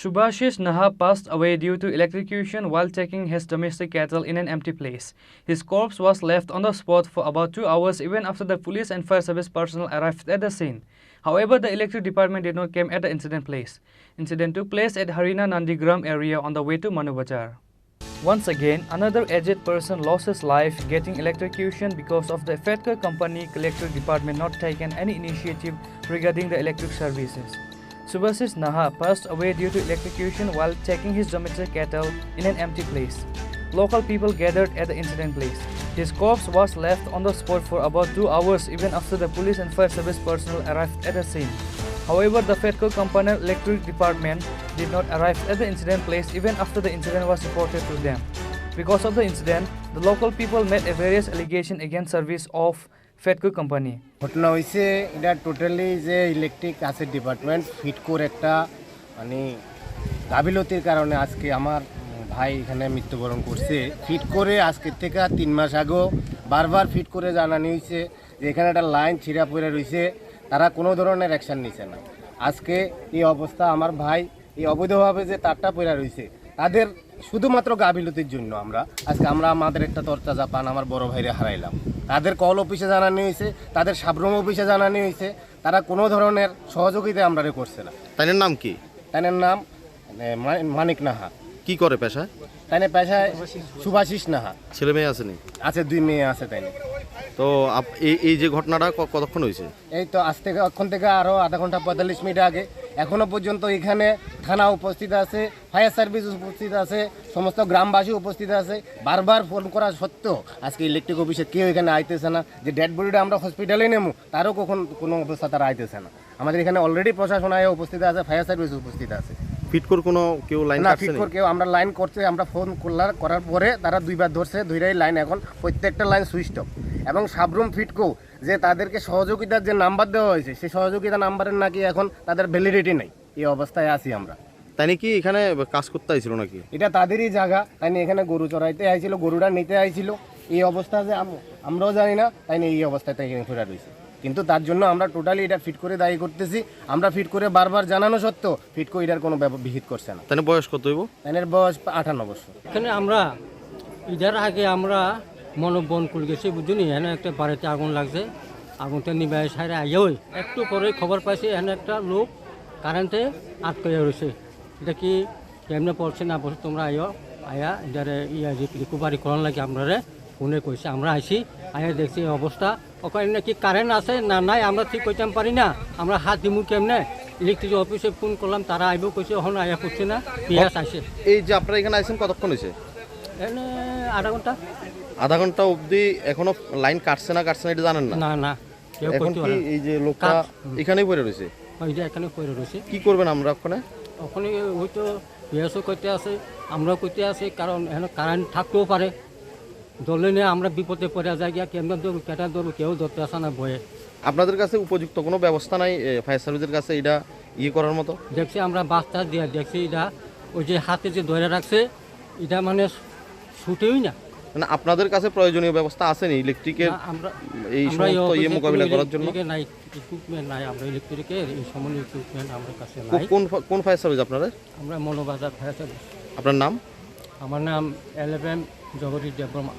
Subhashish Naha passed away due to electrocution while checking his domestic cattle in an empty place. His corpse was left on the spot for about 2 hours even after the police and fire service personnel arrived at the scene. However, the electric department did not come at the incident place. Incident took place at Harina Nandigram area on the way to Manubazar. Once again, another aged person lost his life getting electrocution because of the Fedco company electric department not taken any initiative regarding the electric services. Subhashish Naha passed away due to electrocution while checking his domestic cattle in an empty place. Local people gathered at the incident place. His corpse was left on the spot for about 2 hours even after the police and fire service personnel arrived at the scene. However, the Fedco company electric department did not arrive at the incident place even after the incident was reported to them. Because of the incident, the local people made a various allegations against service of Fedco company. ঘটনা হয়েছে এটা totally যে electric আসেট department ফিটকোর একটা মানে গাফিলতির কারণে আজকে আমার ভাই এখানে মৃত্যুবরণ করছে। ফিট করে আজকের থেকে 3 মাস আগেও বারবার ফিট করে জানানো হয়েছে যে এখানে একটা লাইন ছিঁড়া পড়ে রয়েছে, তারা কোনো ধরনের অ্যাকশন নিছে না। আজকে এই অবস্থা আমার ভাই এই অবৈধভাবে যে তারটা পড়ে রয়েছে তাদের শুধুমাত্র গাফিলতির জন্য আজকে আমরা আমাদের একটা তরতাজা পান আমার বড় ভাইরে হারাইলাম। তাদের কল অফিসে জানানো হয়েছে, তাদের সাবরুম অফিসে জানানো হয়েছে, তারা কোনো ধরনের সহযোগিতা আমরা করছে না। তাদের নাম কি? তাদের নাম মানিক নাহা। কি করে পেশা? তাদের পেশায় সুভাশিস নাহা। ছেলে মেয়ে আছে নি? আছে, 2 মেয়ে আছে। তাই তো এই যে ঘটনাটা কতক্ষণ হয়েছে? এই তো আজ থেকে এখন থেকে আরও আধা ঘন্টা 45 মিনিট আগে। এখনো পর্যন্ত এখানে থানা উপস্থিত আছে, ফায়ার সার্ভিস উপস্থিত আছে, সমস্ত গ্রামবাসী উপস্থিত আছে। বারবার ফোন করা সত্ত্বেও আজকে ইলেকট্রিক অফিসে কেউ এখানে আইতেছে না। যে ডেড বডিটা আমরা হসপিটালে নেবো তারও কোনো অবস্থা তারা আইতেছে না। আমাদের এখানে অলরেডি প্রশাসন আয় উপস্থিত আছে, ফায়ার সার্ভিস উপস্থিত আছে। ফিটকোর কোনো কেউ লাইন না, ফিটকোর কেউ আমরা লাইন করছে, আমরা ফোন করার পরে তারা 2 বার ধরছে, 2টাই লাইন এখন প্রত্যেকটা লাইন সুইচ অফ। এবং সাবরুম ফিটকো যে তাদেরকে সহযোগিতার যে নাম্বার দেওয়া হয়েছে সেই সহযোগিতা নাম্বারের নাকি এখন তাদের ভ্যালিডিটি নেই। এই অবস্থায় আছি আমরা। তাই নাকি এখানে কাজ করতে আইছিল নাকি? এটা তাদেরই জায়গা, তাই এখানে গরু চড়াইতে আইছিল, গরুটা নিতে আইছিল। এই অবস্থা যে আমরাও জানি না, তাই এই অবস্থায় তাই এখানে ফেরা রয়েছে। কিন্তু তার জন্য আমরা টোটালি এটা ফিট করে দায়ী করতেছি। আমরা ফিট করে বারবার জানানো সত্ত্বেও ফিটকো এটার কোনো বিহিত করছে না। তাই বয়স কত হইব? তাইনের বয়স 58 বছর। এখানে আমরা ইদার আগে আমরা মনোবন করে গেছি, বুঝুনি এখানে একটা বাড়িতে আগুন লাগছে, আগুনটা নিবাই সাইরে আইওই একটু পরে খবর পাইছি এখানে একটা লোক কারেন্টে আটকে রয়েছে। এটা কি কেমনে পড়ছে না বলছে, তোমরা আয়া এটারে রিকভারি করার লাগে আপনারা ফোনে কইছে। আমরা আইছি, আয়া দেখছি অবস্থা ওখানে নাকি কারেন্ট আছে না নাই আমরা ঠিক কইতে পারি না। আমরা হাত দিমু কেমনে, ইলেকট্রিক অফিসে ফোন করলাম, তারা আইব কইছে, এখন আয়া করছে না, পিয়াস আসে। এই যে আপনারা এখানে আইছেন কতক্ষণ হয়েছে? এনে আধা ঘন্টা। আধা ঘন্টা অবধি এখনো লাইন কাটছে না এটা জানেন না? না না, এখন কি এই যে লোকটা এখানেই পড়ে রয়েছে? ওই যে এখানে পড়ে রয়েছে। কি করবেন আমরা ওখানে? ওখানে হয়তো পিয়াসও করতে আছে, আমরাও করতে আছি, কারণ এখানে কারেন্ট থাকতেও পারে। ধরলে নিয়ে আমরা বিপদে পড়ে যাই গিয়া, কেমন ধরুন কেটা ধরুন কেউ ধরতে আসে না ভয়ে। আপনাদের কাছে উপযুক্ত কোনো ব্যবস্থা নাই ফায়ার সার্ভিসের কাছে এটা ইয়ে করার মতো? দেখছি আমরা বাস্তা দিয়ে দেখছি এটা ওই যে হাতে যে ধরে রাখছে এটা মানে ছুটেই না। মানে আপনাদের কাছে প্রয়োজনীয় ব্যবস্থা আছে নি ইলেকট্রিকের এই সমস্ত ইয়ে মোকাবিলা করার জন্য? নাই, ইকুইপমেন্ট নাই, আমরা ইলেকট্রিকের এই সমস্ত ইকুইপমেন্ট আমাদের কাছে নাই। কোন ফায়ার সার্ভিস আপনাদের? আমরা মনোবাজার ফায়ার সার্ভিস। আপনার নাম? আমার নাম LFM Jagadish Debbarma.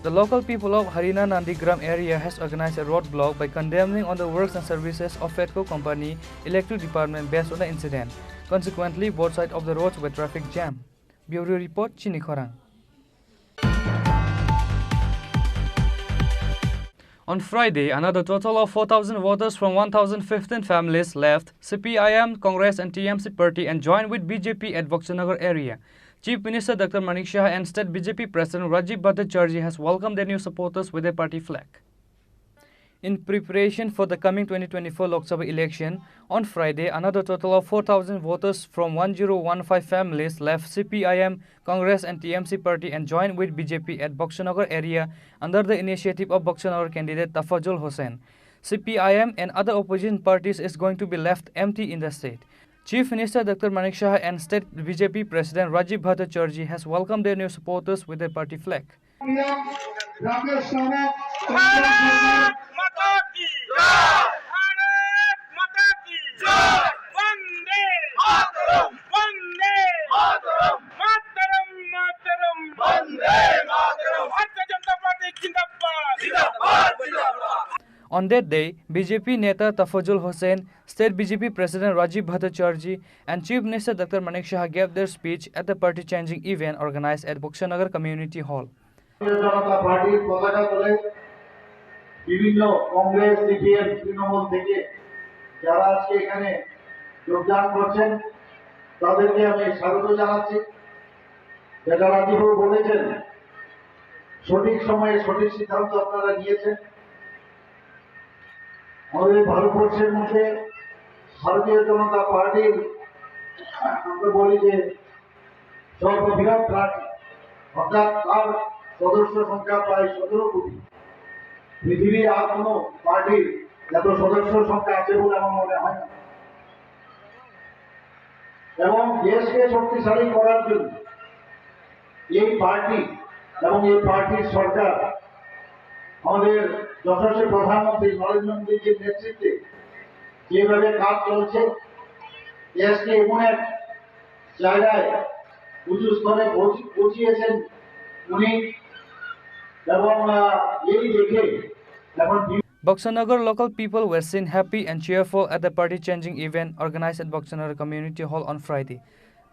The local people of Harina Nandigram area has organized a roadblock by condemning on the works and services of Fedco company electric department based on the incident. Consequently, both sides of the roads were traffic jam. Bureau report, Chini Khorang. On Friday, another total of 4,000 voters from 1,015 families left CPIM, Congress and TMC party and joined with BJP at Boxanagar area. Chief Minister Dr. Manik Shah and State BJP President Rajiv Bhattacharjee has welcomed their new supporters with a party flag. In preparation for the coming 2024 Lok Sabha election, on Friday, another total of 4,000 voters from 1015 families left CPIM, Congress and TMC party and joined with BJP at Boxanagar area under the initiative of Boxanagar candidate Tafazul Hossain. CPIM and other opposition parties is going to be left empty in the state. Chief Minister Dr. Manik Shah and State BJP President Rajiv Bhattacharjee has welcomed their new supporters with a party flag. On that day, BJP Neta Tafazul Hossain, State BJP President Rajiv Bhattacharjee and Chief Minister Dr. Manik Shah gave their speech at the party-changing event organized at Boxanagar Community Hall. বিভিন্ন Congress CPM Trinamool থেকে যারা আজকে এখানে যোগদান করছেন তাদেরকে আমি স্বাগত জানাচ্ছি। যেটা রাজীববাবু বলেছেন, সঠিক সময়ে সঠিক সিদ্ধান্ত আপনারা নিয়েছেন। আমাদের ভারতবর্ষের মধ্যে ভারতীয় জনতা পার্টির আমরা বলি যে সর্ববৃহৎ পার্টি, অর্থাৎ তার সদস্য সংখ্যা প্রায় 17 কোটি। পৃথিবীর আর কোনো পার্টির এত সদস্য সংখ্যা আছে বলে আমার মনে হয় না। এবং দেশকে শক্তিশালী করার জন্য এই পার্টি এবং এই পার্টির সরকার আমাদের যশস্বী প্রধানমন্ত্রী নরেন্দ্র মোদীজির নেতৃত্বে যেভাবে কাজ চলছে, দেশকে এমন এক জায়গায় উঁচু স্তরে পৌঁছিয়েছেন উনি। এবং এই দেখে এখন Boxanagar local people were seen happy and cheerful at the party-changing event organized at Boxanagar Community Hall on Friday.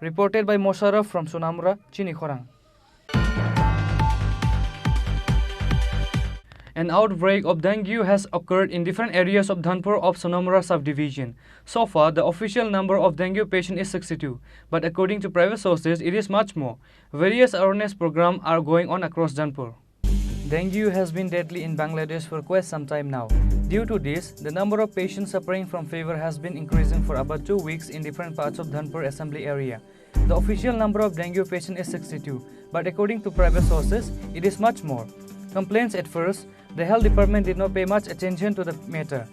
Reported by Mosharraf from Sonamura, Chini Khorang. An outbreak of dengue has occurred in different areas of Dhanpur of Sonamura subdivision. So far, the official number of dengue patients is 62, but according to private sources, it is much more. Various awareness programs are going on across Dhanpur. Dengue has been deadly in Bangladesh for quite some time now. Due to this, the number of patients suffering from fever has been increasing for about 2 weeks in different parts of Dhanpur assembly area. The official number of dengue patients is 62, but according to private sources, it is much more. Complaints at first, the health department did not pay much attention to the matter.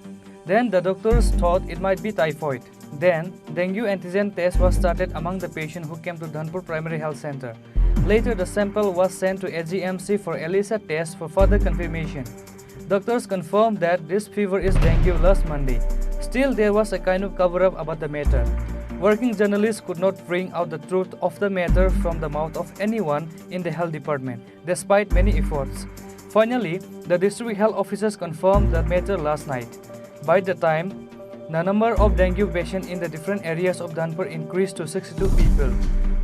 Then the doctors thought it might be typhoid. Then, dengue antigen test was started among the patients who came to Dhanpur Primary Health Center. Later, the sample was sent to AGMC for ELISA test for further confirmation. Doctors confirmed that this fever is dengue last Monday. Still, there was a kind of cover-up about the matter. Working journalists could not bring out the truth of the matter from the mouth of anyone in the health department, despite many efforts. Finally, the district health officers confirmed the matter last night. By the time, the number of dengue patients in the different areas of Dhanpur increased to 62 people.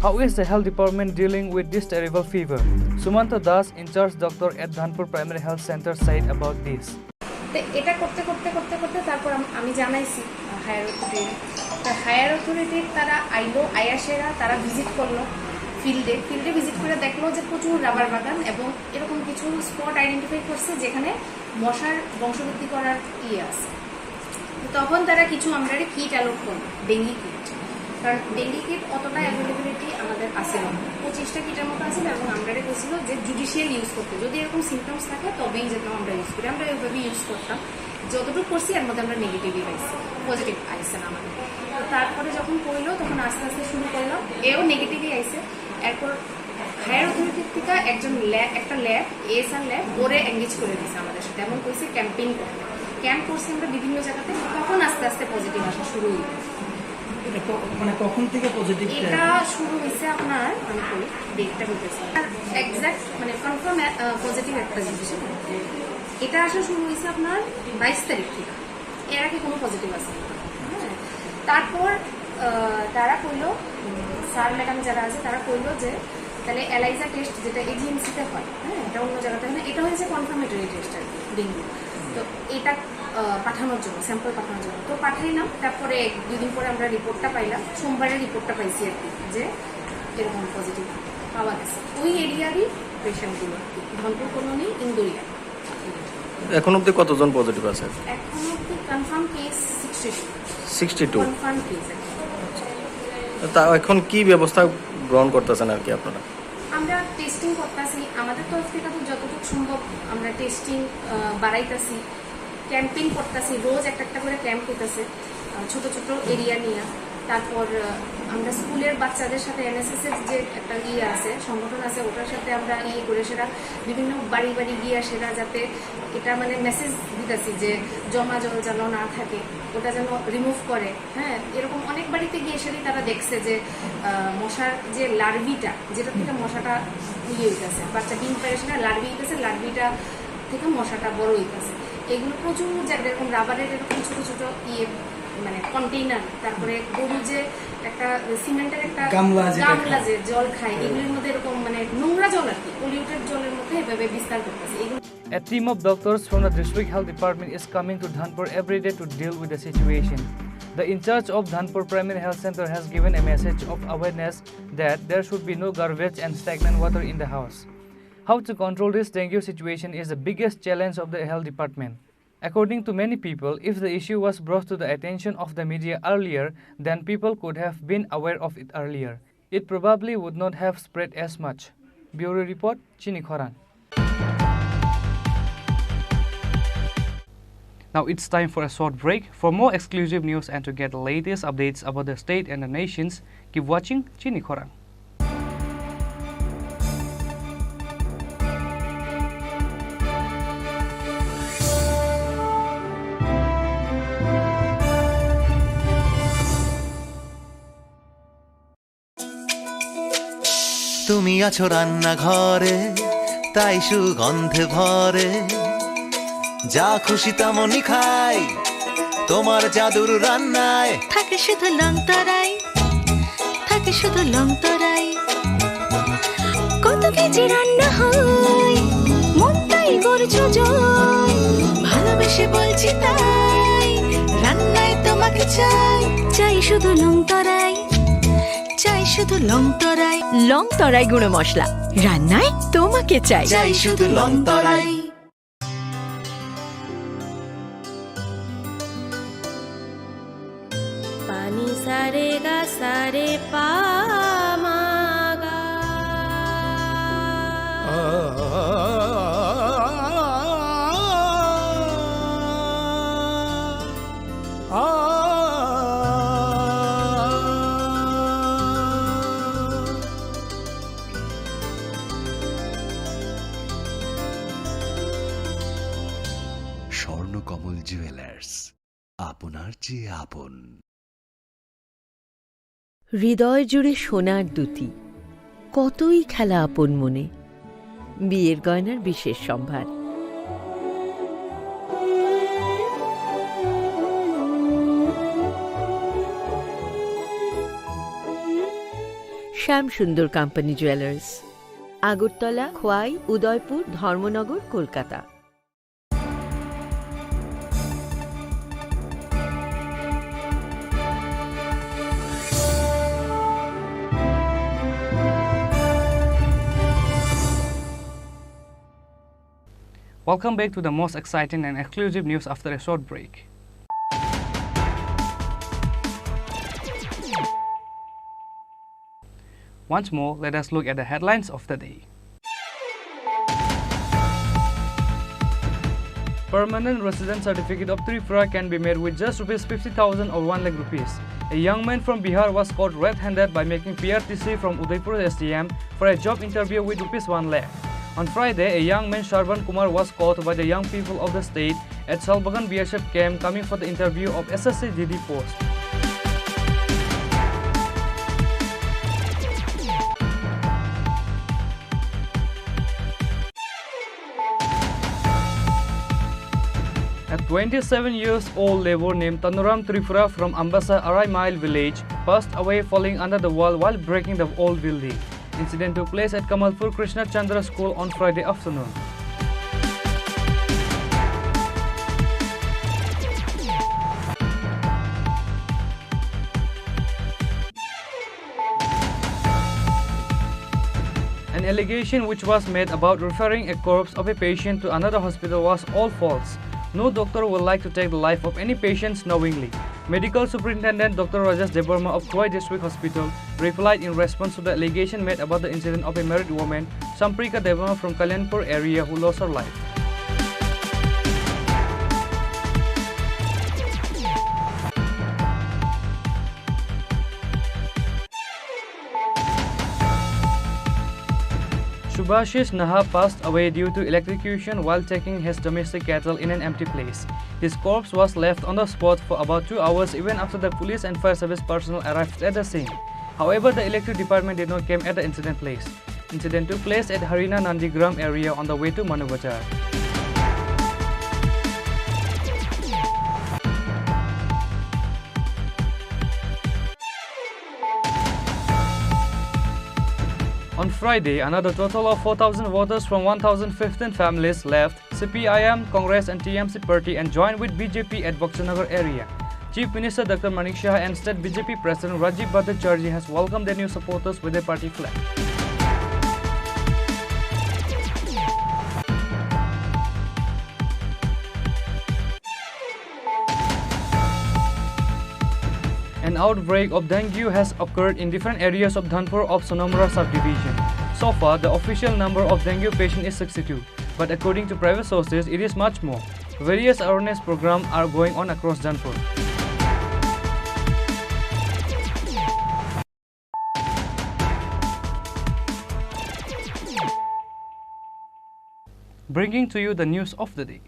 How is the health department dealing with this terrible fever? Sumanta Das, in charge doctor at Dhanpur Primary Health Center, said about this. এটা করতে করতে করতে করতে তারপর আমি জানাইছি higher অথরিটির তারা আইলো, আয়াসেরা তারা ভিজিট করলো ফিল্ডে ভিজিট করে দেখলো যে প্রচুর রাবার বাগান এবং এরকম কিছু স্পট আইডেন্টিফাই করছে যেখানে মশার বংশবৃদ্ধি করার আছে। তখন তারা কিছু আমরা কিট অ্যালোট করলো, ডেঙ্গি কিট, কারণ ডেঙ্গি কিট অতটা অ্যাভেলেবিলিটি আমাদের আছে না, 25টা কিটের মতো আছে এবং আমরা বলছিল যে জুডিশিয়াল ইউজ করতে, যদি এরকম সিমটমস থাকে তবেই যেতাম আমরা ইউজ করি, আমরা এইভাবে ইউজ করতাম। যতটুকু করছি এর মধ্যে আমরা নেগেটিভই পাইছি, পজিটিভ আইসে না আমাদের। তো তারপরে যখন করলো তখন আস্তে আস্তে শুরু করলাম, এও নেগেটিভই আইসে। এরপর হায়ার অথরিটির থেকে একটা ল্যাব এএসআর ল্যাব ওরে এঙ্গেজ করে দিয়েছে আমাদের সাথে, এমন কইছে ক্যাম্পেইন করতে। ক্যাম্প করছি আমরা বিভিন্ন জায়গাতে, তখন আস্তে আস্তে পজিটিভ আসা শুরু হইল। মানে কখন থেকে পজিটিভ? এটা শুরু হয়েছে আপনার, আমি বলি ডেটটা বলতেছি এক্সাক্ট, মানে কনফার্ম পজিটিভ একটা জিনিস। এটা আসা শুরু হয়েছে আপনার 22 তারিখ থেকে, এর আগে কোনো পজিটিভ আসে না। তারপর তারা কইলো, স্যার ম্যাডাম যারা আছে তারা কইলো যে তাহলে এলাইজা টেস্ট যেটা এজিএমসিতে হয়, হ্যাঁ এটা অন্য জায়গাতে হয় না, এটা হয়েছে কনফার্মেটরি টেস্ট আর কি, ডেঙ্গু। তো এটা পাঠানোর জন্য, স্যাম্পল পাঠানোর জন্য তো পাঠাইলাম। তারপরে 2 দিন পরে আমরা রিপোর্টটা পাইলাম, সোমবারের রিপোর্টটা পাইছি আর কি, যে এরকম পজিটিভ পাওয়া গেছে ওই এরিয়ারই পেশেন্টগুলো, ধনপুর কলোনি, ইন্দুরিয়া। এখন অব্দি কতজন পজিটিভ আছে? এখন অব্দি কনফার্ম কেস 62 কনফার্ম কেস। তা এখন কি ব্যবস্থা গ্রহণ করতেছেন আর কি আপনারা? আমরা টেস্টিং করতেছি, আমাদের তরফ থেকে তো যতটুকু সম্ভব আমরা টেস্টিং বাড়াইতেছি, ক্যাম্পেইন করতেছি, রোজ একটা করে ক্যাম্প হইতেছে ছোট ছোট এরিয়া নিয়ে। তারপর আমরা স্কুলের বাচ্চাদের সাথে এনএসএস এর যে একটা আছে সংগঠন আছে, ওটার সাথে আমরা করে সেটা বিভিন্ন বাড়ি বাড়ি গিয়ে সেটা যাতে এটা মানে মেসেজ দিতেছি যে জমা জল যেন না থাকে, ওটা যেন রিমুভ করে। হ্যাঁ, এরকম অনেক বাড়িতে গিয়ে সেটাই তারা দেখছে যে মশার যে লার্ভিটা, যেটা থেকে মশাটা হইতেছে, বাচ্চা ডিম পারে সেটা লার্ভি হইতেছে, লার্ভিটা থেকে মশাটা বড় হইতেছে। এগুলো প্রচুর জায়গায় এরকম রাবারের এরকম ছোট ছোট মানে কন্টেইনার, তারপরে গরু যে একটা সিমেন্টের একটা গামলা যে জল খায়, এগুলোর মধ্যে এরকম মানে নোংরা জল আর কি, পলিউটেড জলের মধ্যে এভাবে বিস্তার করতেছে। A team of doctors from the district health department is coming to Dhanpur every day to deal with the situation. The in charge of Dhanpur Primary Health Center has given a message of awareness that there should be no garbage and stagnant water in the house. How to control this dengue situation is the biggest challenge of the health department. According to many people, if the issue was brought to the attention of the media earlier, then people could have been aware of it earlier. It probably would not have spread as much. Bureau Report, Chini Khorang. Now it's time for a short break. For more exclusive news and to get the latest updates about the state and the nations, keep watching Chini Khorang. তুমি আছো রান্না ঘরে, তাই সুগন্ধে ভরে, যা খুশি তেমনই খাই, তোমার জাদুর রান্নায় থাকে শুধু লং তরাই, থাকে শুধু লং তরাই। কত কেজি রান্না হয়, মন তাই করছো জয়, ভালোবেসে বলছি তাই, রান্নায় তোমাকে চাই, চাই শুধু লং তরাই, চাই শুধু লং তরাই। লং তরাই গুঁড়ো মশলা, রান্নায় তোমাকে চাই, চাই শুধু লং তরাই। पानी सारे गा सारे पा मागा স্বর্ণকমল জুয়েলার্স, আপনার চেয়ে আপন। হৃদয় জুড়ে সোনার দুটি, কতই খেলা আপন মনে, বিয়ের গয়নার বিশেষ সম্ভার। শ্যাম সুন্দর company jewellers, Agartala, Khowai, Udaipur, Dharmanagar, Kolkata. Welcome back to the most exciting and exclusive news after a short break. Once more, let us look at the headlines of the day. Permanent resident certificate of Tripura can be made with just rupees 50,000 or 1 lakh rupees. A young man from Bihar was caught red-handed by making PRTC from Udaipur SDM for a job interview with rupees 1 lakh. On Friday, a young man Sharvan Kumar was caught by the young people of the state at Salbagan BSF camp coming for the interview of SSC GD post. A 27 years old labor named Tanuram Tripura from Ambasa Arai Mile village passed away falling under the wall while breaking the old building. Incident took place at Kamalpur Krishna Chandra School on Friday afternoon. An allegation which was made about referring a corpse of a patient to another hospital was all false. No doctor would like to take the life of any patients knowingly. Medical Superintendent Dr. Rajesh Debarma of Khowai District Hospital replied in response to the allegation made about the incident of a married woman, Samprika Debarma from Kalyanpur area, who lost her life. Subhashish Naha passed away due to electrocution while taking his domestic cattle in an empty place. His corpse was left on the spot for about 2 hours even after the police and fire service personnel arrived at the scene. However, the electric department did not come at the incident place. Incident took place at Harina Nandigram area on the way to Manubazar. On Friday, another total of 4,000 voters from 1,015 families left CPIM, Congress and TMC party and joined with BJP at Bhaktinagar area. Chief Minister Dr. Manik Shah and State BJP President Rajiv Bhattacharjee has welcomed their new supporters with a party flag. An outbreak of dengue has occurred in different areas of Dhanpur of Sonomra subdivision. So far, the official number of dengue patients is 62, but according to private sources, it is much more. Various awareness programs are going on across Dhanpur. Bringing to you the news of the day.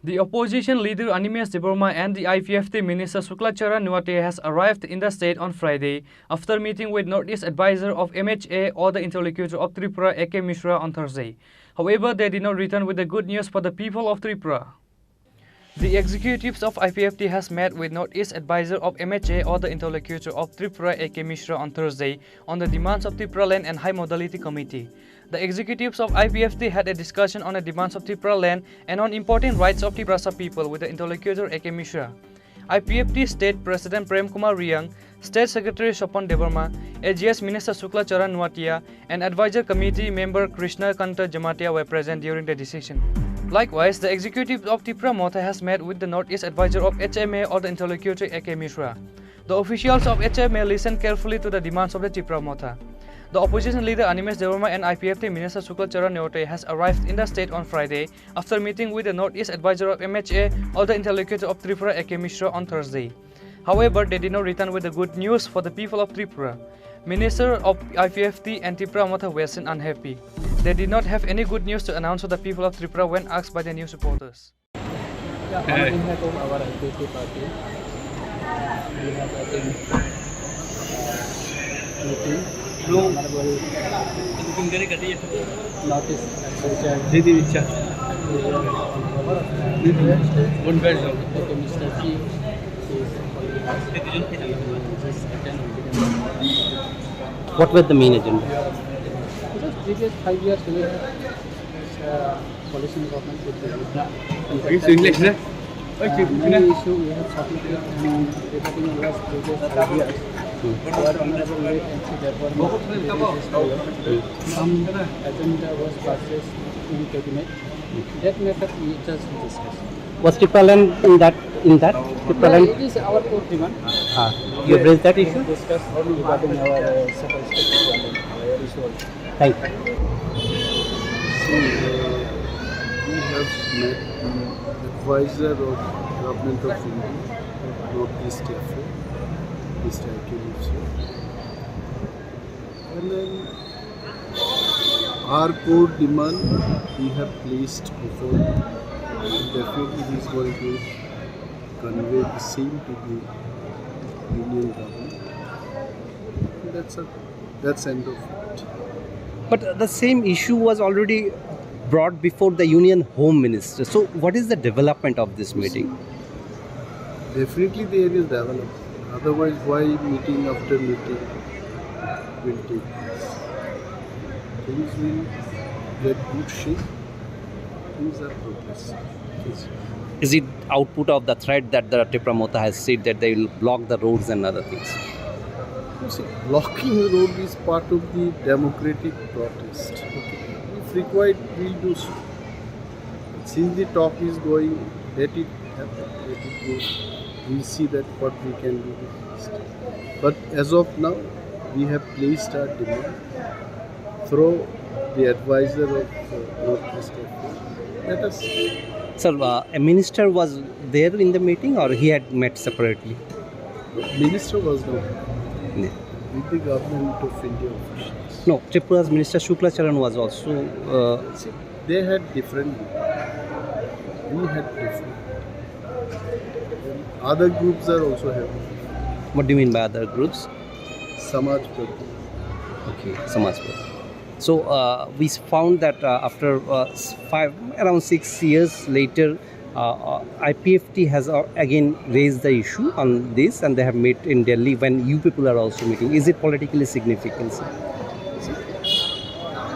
The opposition leader Animesh Debarma and the IPFT Minister Suklachara Nuate has arrived in the state on Friday after meeting with Northeast Advisor of MHA or the interlocutor of Tripura AK Mishra on Thursday. However, they did not return with the good news for the people of Tripura. The executives of IPFT has met with Northeast Advisor of MHA or the interlocutor of Tripura AK Mishra on Thursday on the demands of Tripura Land and High Modality Committee. The executives of IPFT had a discussion on the demands of Tripura Land and on important rights of Tripura people with the interlocutor AK Mishra. IPFT State President Prem Kumar Riang, State Secretary Sopan Debarma, AGS Minister Suklachara Nuatia, and Advisor Committee member Krishna Kanta Jamatia were present during the decision. Likewise, the executive of Tripura Motha has met with the Northeast Advisor of HMA or the interlocutor AK Mishra. The officials of HMA listened carefully to the demands of the Tripura Motha. The opposition leader Animesh Debarma and IPFT Minister Suklachara Nuate has arrived in the state on Friday after meeting with the Northeast Advisor of MHA or the interlocutor of Tripura AK Mishra on Thursday. However, they did not return with the good news for the people of Tripura. Minister of IPFT and Tripura Motha were seen unhappy. They did not have any good news to announce to the people of Tripura when asked by the new supporters. On behalf of our IPFT party, we have attended meeting. Honorable Northeast Advisor Mr. P. What was the main agenda? Just previous 5 years we have coalition government with the many issue we have submitted and regarding the last previous 5 years. Our honorable late MC Debarma, some agenda was passed in cabinet. That matter we just discussed. Was Tripura Land in that? Tripura Land? It is our core demand. You raised that issue? Discuss regarding our issue. Thank you. We have met the advisor of Government of India, Northeast Affair, Mr. Chini. And then our core demand we have placed before. Definitely he is going to convey the same to the Union government. That's end of it. But the same issue was already brought before the Union Home Minister. So what is the development of this meeting? Definitely there is development. Otherwise, why meeting after meeting will take place? Things will get good shape. Things are progressing. Is it output of the threat that the Tripura Mota has said that they will block the roads and other things? You see, blocking the road is part of the democratic protest. Okay. If required, we'll do so. Since the talk is going, let it happen, let it go. We'll see that what we can do next. But as of now, we have placed our demand through the advisor of Northeast Affair. Let us see. Sir, a minister was there in the meeting or he had met separately? The minister was not with the Government of India officials. No, Tripura's Minister Shukla Charan was also... See, they had different we had different. And other groups are also having. What do you mean by other groups? Samaj Prati. Okay, Samaj Prati. So we found that after around 6 years later, IPFT has again raised the issue on this, and they have met in Delhi when you people are also meeting. Is it politically significant, sir?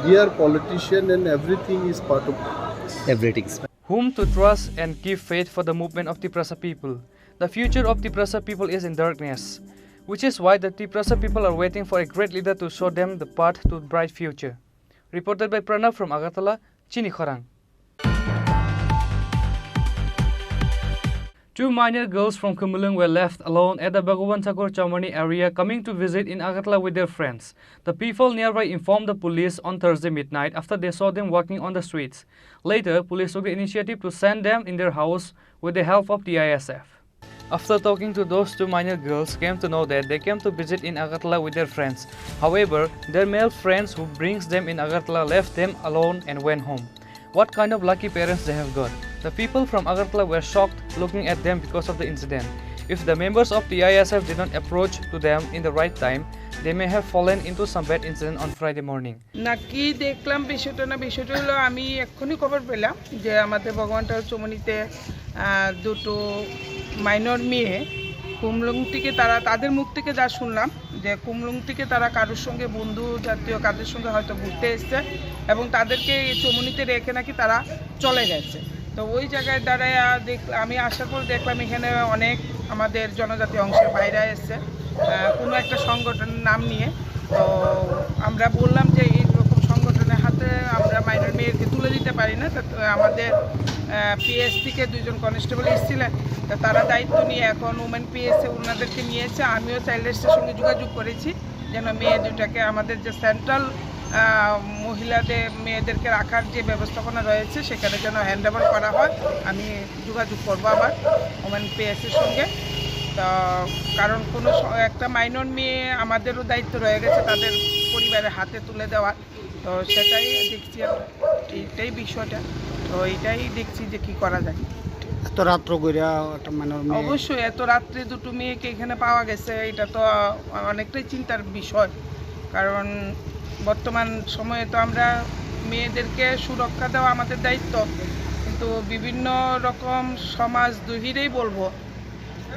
We are politicians and everything is part of politics. Everything. Whom to trust and give faith for the movement of Tiprasa people. The future of Tiprasa people is in darkness, which is why the Tiprasa people are waiting for a great leader to show them the path to a bright future. Reported by Pranav from Agartala, Chini Khorang. 2 minor girls from Kumulung were left alone at the Bhagawan Thakur Chamani area coming to visit in Agartala with their friends. The people nearby informed the police on Thursday midnight after they saw them walking on the streets. Later, police took the initiative to send them in their house with the help of the ISF. After talking to those 2 minor girls, came to know that they came to visit in Agartala with their friends. However, their male friends who brings them in Agartala left them alone and went home. What kind of lucky parents they have got. The people from Agartala were shocked looking at them because of the incident. If the members of the ISF did not approach to them in the right time, they may have fallen into some bad incident on Friday morning. নাকি দেখলাম বিষয়টা হলো আমি এক্ষুনি খবর পেলাম যে আমাদের ভগবানটার চমনিতে দুটো মাইনর মেয়ে কুমলুং থেকে তাদের মুখ থেকে যা শুনলাম যে কুমলুং থেকে তারা কারোর সঙ্গে বন্ধু জাতীয় কাদের সঙ্গে হয়তো ঘুরতে এসেছে এবং তাদেরকে চমনিতে রেখে নাকি তারা চলে গেছে। তো ওই জায়গায় দাঁড়ায় আমি আসার পর দেখলাম এখানে অনেক আমাদের জনজাতি অংশের বাইরে এসেছে কোনো একটা সংগঠনের নাম নিয়ে। তো আমরা বললাম যে এইরকম সংগঠনের হাতে আমরা মাইনর মেয়েকে তুলে দিতে পারি না। তো আমাদের পিএস থেকে 2 জন কনস্টেবল এসেছিলেন, তো তারা দায়িত্ব নিয়ে এখন ওমেন পিএসে ওনাদেরকে নিয়েছে। আমিও চাইল্ড লাইনের সঙ্গে যোগাযোগ করেছি যেন মেয়ে দুটাকে আমাদের যে সেন্ট্রাল মেয়েদেরকে রাখার যে ব্যবস্থাপনা রয়েছে সেখানে যেন হ্যান্ডওভার করা হয়। আমি যোগাযোগ করব আবার ওমেন পিএসের সঙ্গে। তো কারণ কোনো একটা মাইনর মেয়ে আমাদেরও দায়িত্ব রয়ে গেছে তাদের পরিবারের হাতে তুলে দেওয়ার। তো সেটাই দেখছি, এইটাই বিষয়টা। তো এইটাই দেখছি যে কি করা যায়। এত রাত্র কইরা একটা মাইনর মেয়ে, অবশ্যই এত রাত্রে দুটো মেয়েকে এখানে পাওয়া গেছে, এটা তো অনেকটাই চিন্তার বিষয়। কারণ বর্তমান সময়ে তো আমরা মেয়েদেরকে সুরক্ষা দেওয়া আমাদের দায়িত্ব, কিন্তু বিভিন্ন রকম সমাজ দুহিরেই বলবো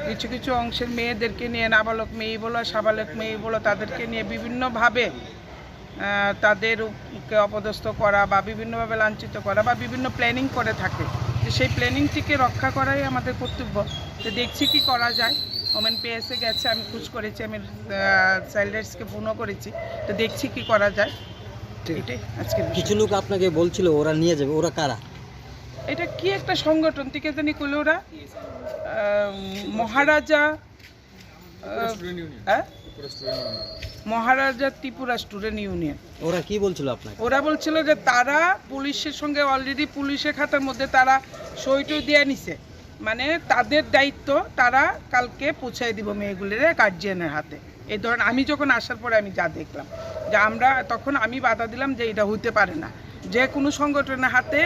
কিছু কিছু অংশের মেয়েদেরকে নিয়ে, নাবালক মেয়ে বলো সাবালক মেয়ে বলো, তাদেরকে নিয়ে বিভিন্নভাবে তাদেরকে অপদস্থ করা বা বিভিন্নভাবে লাঞ্ছিত করা বা বিভিন্ন প্ল্যানিং করে থাকে। যে সেই প্ল্যানিংটিকে রক্ষা করাই আমাদের কর্তব্য। তো দেখছি কি করা যায়। ওমেন পিএসে গেছে, আমি খোঁজ করেছি, আমি চাইল্ড রাইটসকে ফোনও করেছি। তো দেখছি কি করা যায়। এটাই আজকে কিছু লোক আপনাকে বলছিল ওরা নিয়ে যাবে, ওরা কারা? এটা কি একটা সংগঠন থেকে জানি কইল ওরা মহারাজা মহারাজা ত্রিপুরা স্টুডেন্ট ইউনিয়ন। ওরা কি বলছিল আপনাকে? ওরা বলছিল যে তারা পুলিশের সঙ্গে অলরেডি পুলিশের খাতার মধ্যে তারা সইটু দিয়ে নিছে, মানে তাদের দায়িত্ব, তারা কালকে পৌঁছায় দিব মেয়েগুলির গার্জিয়ানের হাতে। এই ধরনের আমি যখন আসার পরে আমি যা দেখলাম, যে আমরা তখন আমি বাধা দিলাম যে এটা হইতে পারে না, যে কোনো সংগঠনের হাতে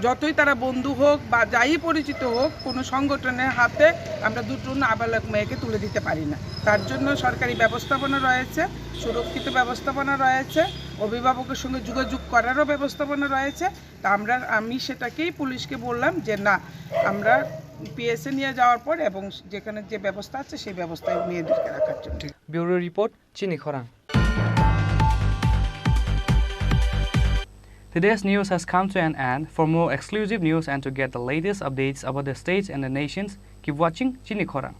যতই তারা বন্ধু হোক বা যাই পরিচিত হোক, কোনো সংগঠনের হাতে আমরা দুটো নাবালক মেয়েকে তুলে দিতে পারি না। তার জন্য সরকারি ব্যবস্থাপনা রয়েছে, সুরক্ষিত ব্যবস্থাপনা রয়েছে, অভিভাবকের সঙ্গে যোগাযোগ করারও ব্যবস্থাপনা রয়েছে। তা আমি সেটাকেই পুলিশকে বললাম যে না, আমরা পিএসএ নিয়ে যাওয়ার পর এবং যেখানে যে ব্যবস্থা আছে সেই ব্যবস্থায় মেয়েদেরকে রাখার জন্য। ব্যুরো রিপোর্ট, চিনি খোরাং। Today's news has come to an end. For more exclusive news and to get the latest updates about the states and the nations, keep watching Chini Khorang.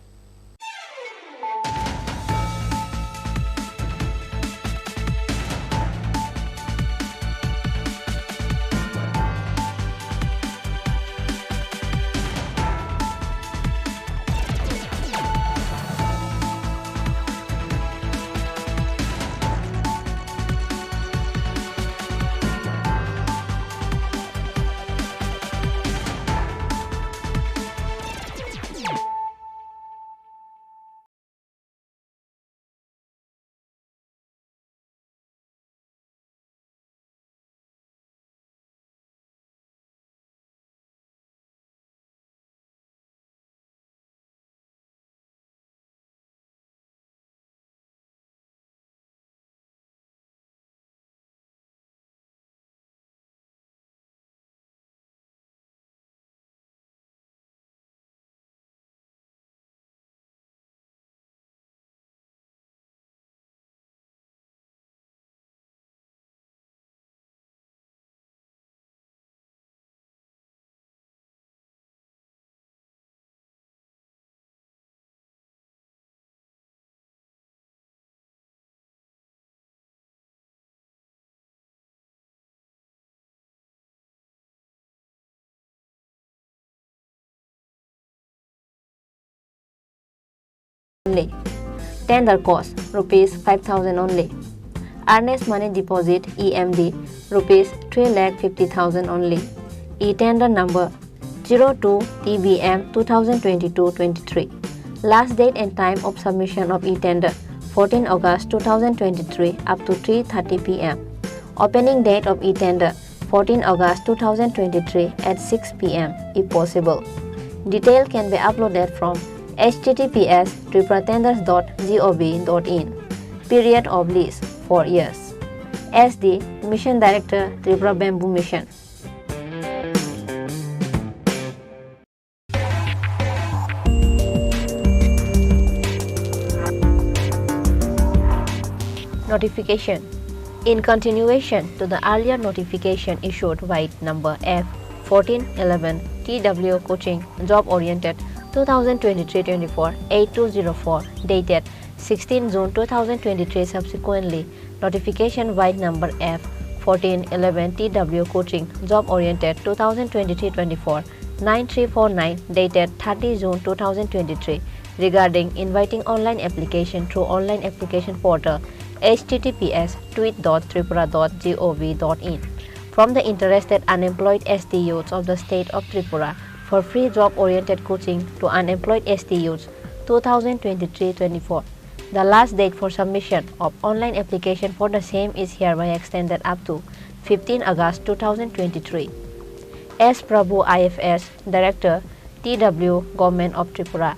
Only. Tender cost rupees 5,000 only. Earnest money deposit EMD rupees 3,50,000 only. E-tender number 02 TBM 2022-23. Last date and time of submission of e-tender 14 August 2023 up to 3:30 p.m. Opening date of e-tender 14 August 2023 at 6 p.m. if possible. Detail can be uploaded from https://tripura-tenders.gov.in. Period of lease 4 years. SD Mission Director, Tripura Bamboo Mission. Notification. In continuation to the earlier notification issued by number F1411 TW Coaching Job Oriented 2023-24 8204 dated 16 June 2023, subsequently notification by number F1411 TW Coaching Job Oriented 2023-24 9349 dated 30 June 2023 regarding inviting online application through online application portal https://tweet.tripura.gov.in from the interested unemployed ST youths of the state of Tripura for free job-oriented coaching to unemployed ST youths 2023-24. The last date for submission of online application for the same is hereby extended up to 15 August 2023. S. Prabhu IFS, Director, TW, Government of Tripura.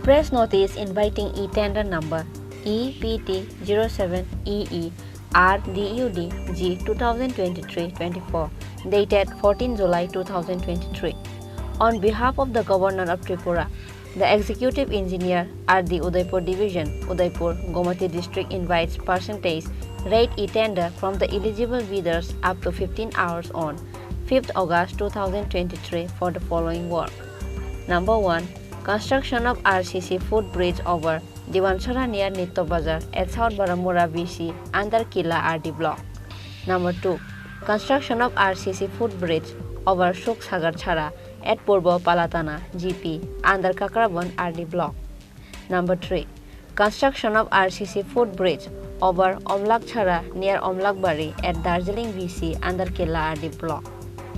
Press notice inviting e-tender number EPT07EE RDUD G 2023-24 dated 14 July 2023. On behalf of the Governor of Tripura, the Executive Engineer RD Udaipur Division, Udaipur, Gomati District invites percentage rate e-tender from the eligible bidders up to 15 hours on 5th August 2023 for the following work. Number 1. Construction of RCC footbridge over Divansara near Nitto Bazar at South Baramura BC under Kila RD block. Number 2. Construction of RCC footbridge over Shoksagar Chhara at Purbo Palatana GP under Kakrabon RD block. Number 3. Construction of RCC footbridge over Omlak Chhara near Omlakbari at Darjeeling VC under Killa RD block.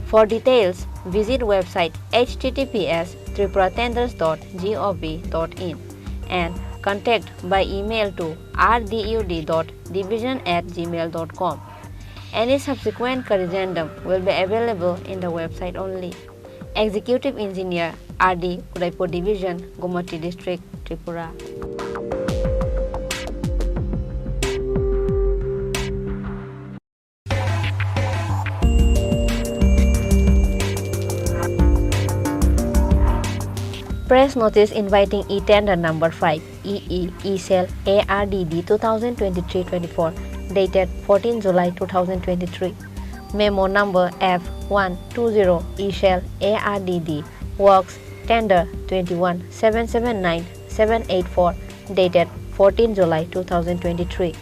For details, visit website https://tripuratenders.gov.in and contact by email to rdud.division@gmail.com. Any subsequent corrigendum will be available in the website only. Executive Engineer RD Udaipur Division, Gumati District, Tripura. Press notice inviting e-tender number 5 EE E-Cell ARDD 2023-24 dated 14 July 2023. Memo number F120 E-Cell ARDD Works Tender 21779784 dated 14 July 2023.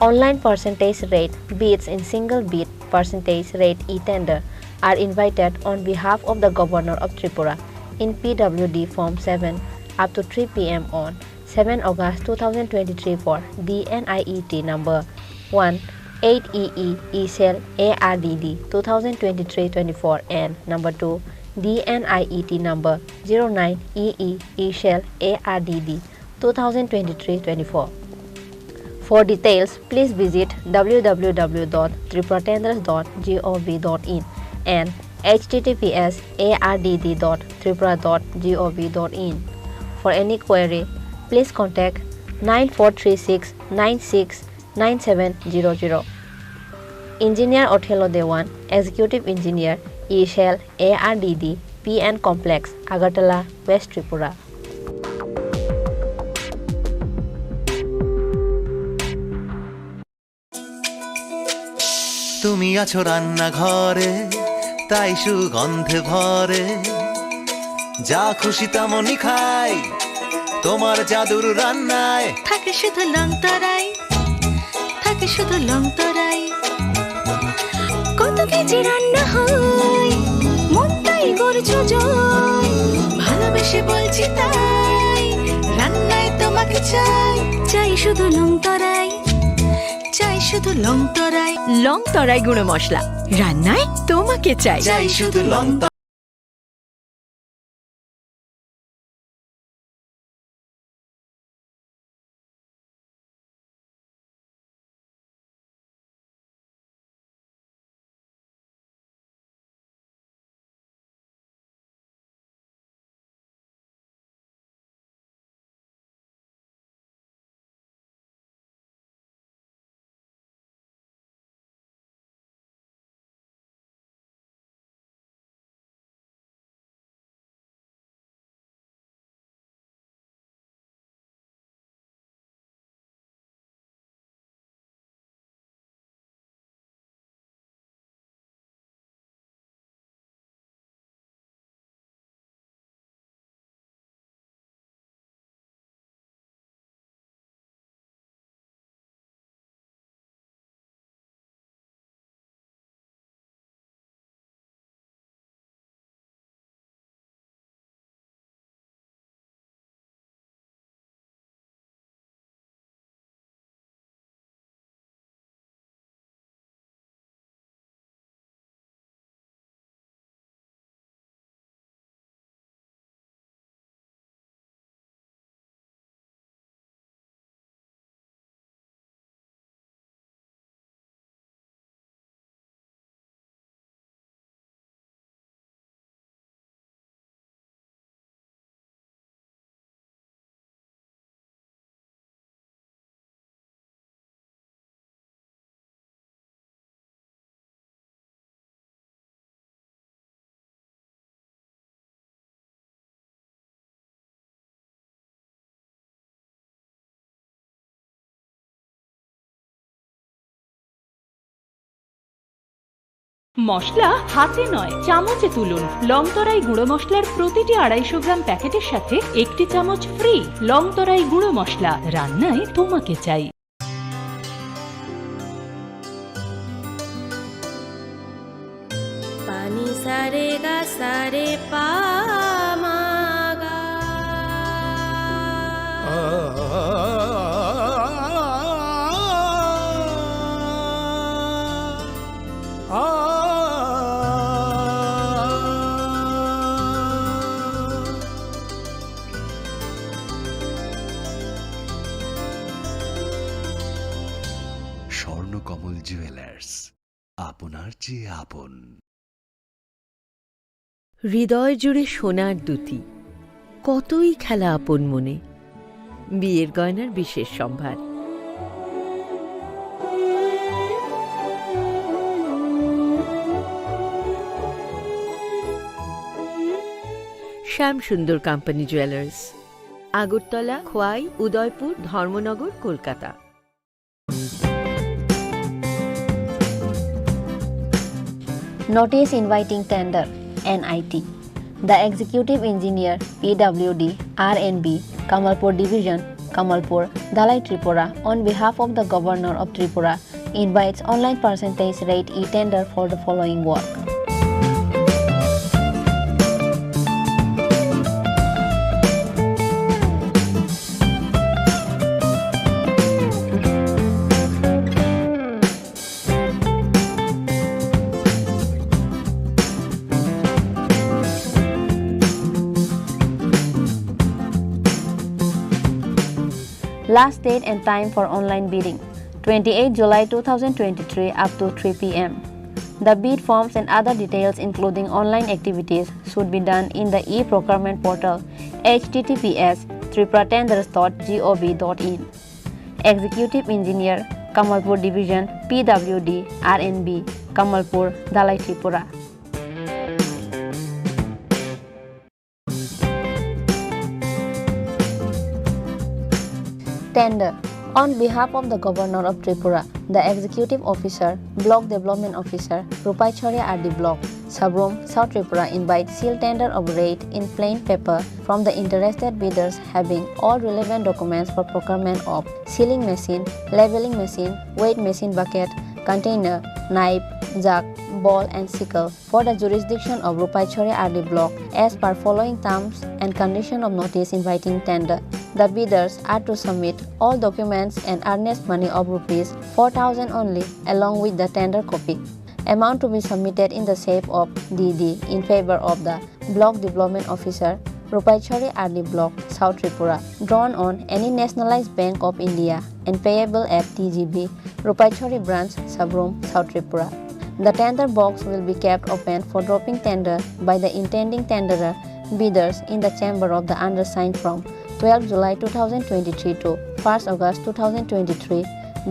Online percentage rate bids in single bid percentage rate e-tender are invited on behalf of the Governor of Tripura in PWD Form 7 up to 3 p.m. on 7 August 2023 for DNIET number 18EE E-Cell ARDD 2023-24 and number 2 DNIET number 09EE E-Cell ARDD 2023-24. For details, please visit www.tripuratenders.gov.in and https://ardd.tripura.gov.in. For any query, please contact 9436 96 9700. Engineer Othello Dewan, Executive Engineer, E-Cell ARDD PN Complex, Agartala, West Tripura. তুমি আছো রান্না ঘরে তাই সুগন্ধে ভরে যা খুশি তেমনি খাই তোমার জাদুর রান্নায় থাকে শুধু লং তরাই থাকে শুধু লং তরাই কত কেজি রান্না হয় মন তাই করছো জয় ভালোবেসে বলছি তাই রান্নায় তোমাকে চাই চাই শুধু লং তরাই চাই শুধু লং তরাই গুঁড়ো মশলা রান্নায় তোমাকে চাই চাই শুধু লং মশলা হাতে নয় চামচে তুলুন। লংতরাই গুঁড়ো মশলার প্রতিটি 250 গ্রাম প্যাকেটের সাথে একটি চামচ ফ্রি। লংতরাই গুঁড়ো মশলা, রান্নায় তোমাকে চাই। ni sa re ga sa re pa ma ga Swarnakamal jewellers আপনার চেয়ে আপন। হৃদয় জুড়ে সোনার দুটি, কতই খেলা আপন মনে। বিয়ের গয়নার বিশেষ সম্ভার। Shyamsundar company jewellers, Agartala, Khowai, Udaipur, Dharmanagar, Kolkata. Notice inviting tender, NIT. The Executive Engineer, PWD, RNB, Kamalpur Division, Kamalpur, Dalai Tripura, on behalf of the Governor of Tripura, invites online percentage rate e-tender for the following work. Last date and time for online bidding, 28 July 2023 up to 3 p.m. The bid forms and other details including online activities should be done in the e-procurement portal https://tripratenders.gov.in. Executive Engineer, Kamalpur Division, PWD, RNB, Kamalpur, Dalai Tripura. Tender. On behalf of the Governor of Tripura, the Executive Officer, Block Development Officer, Rupaichori RD Block, Sabrom, South Tripura invites seal tender of rate in plain paper from the interested bidders having all relevant documents for procurement of sealing machine, leveling machine, weight machine bucket, container, knife, jug, ball and sickle for the jurisdiction of Rupaichori RD Block as per following terms and condition of notice inviting tender. The bidders are to submit all documents and earnest money of ₹4,000 only along with the tender copy. Amount to be submitted in the shape of DD in favor of the Block Development Officer, Rupaichori RD Block, South Tripura, drawn on any nationalized Bank of India and payable at TGB, Rupaichori Branch, Sabrom, South Tripura. The tender box will be kept open for dropping tender by the intending tenderer bidders in the chamber of the undersigned from 12 July 2023 to 1st August 2023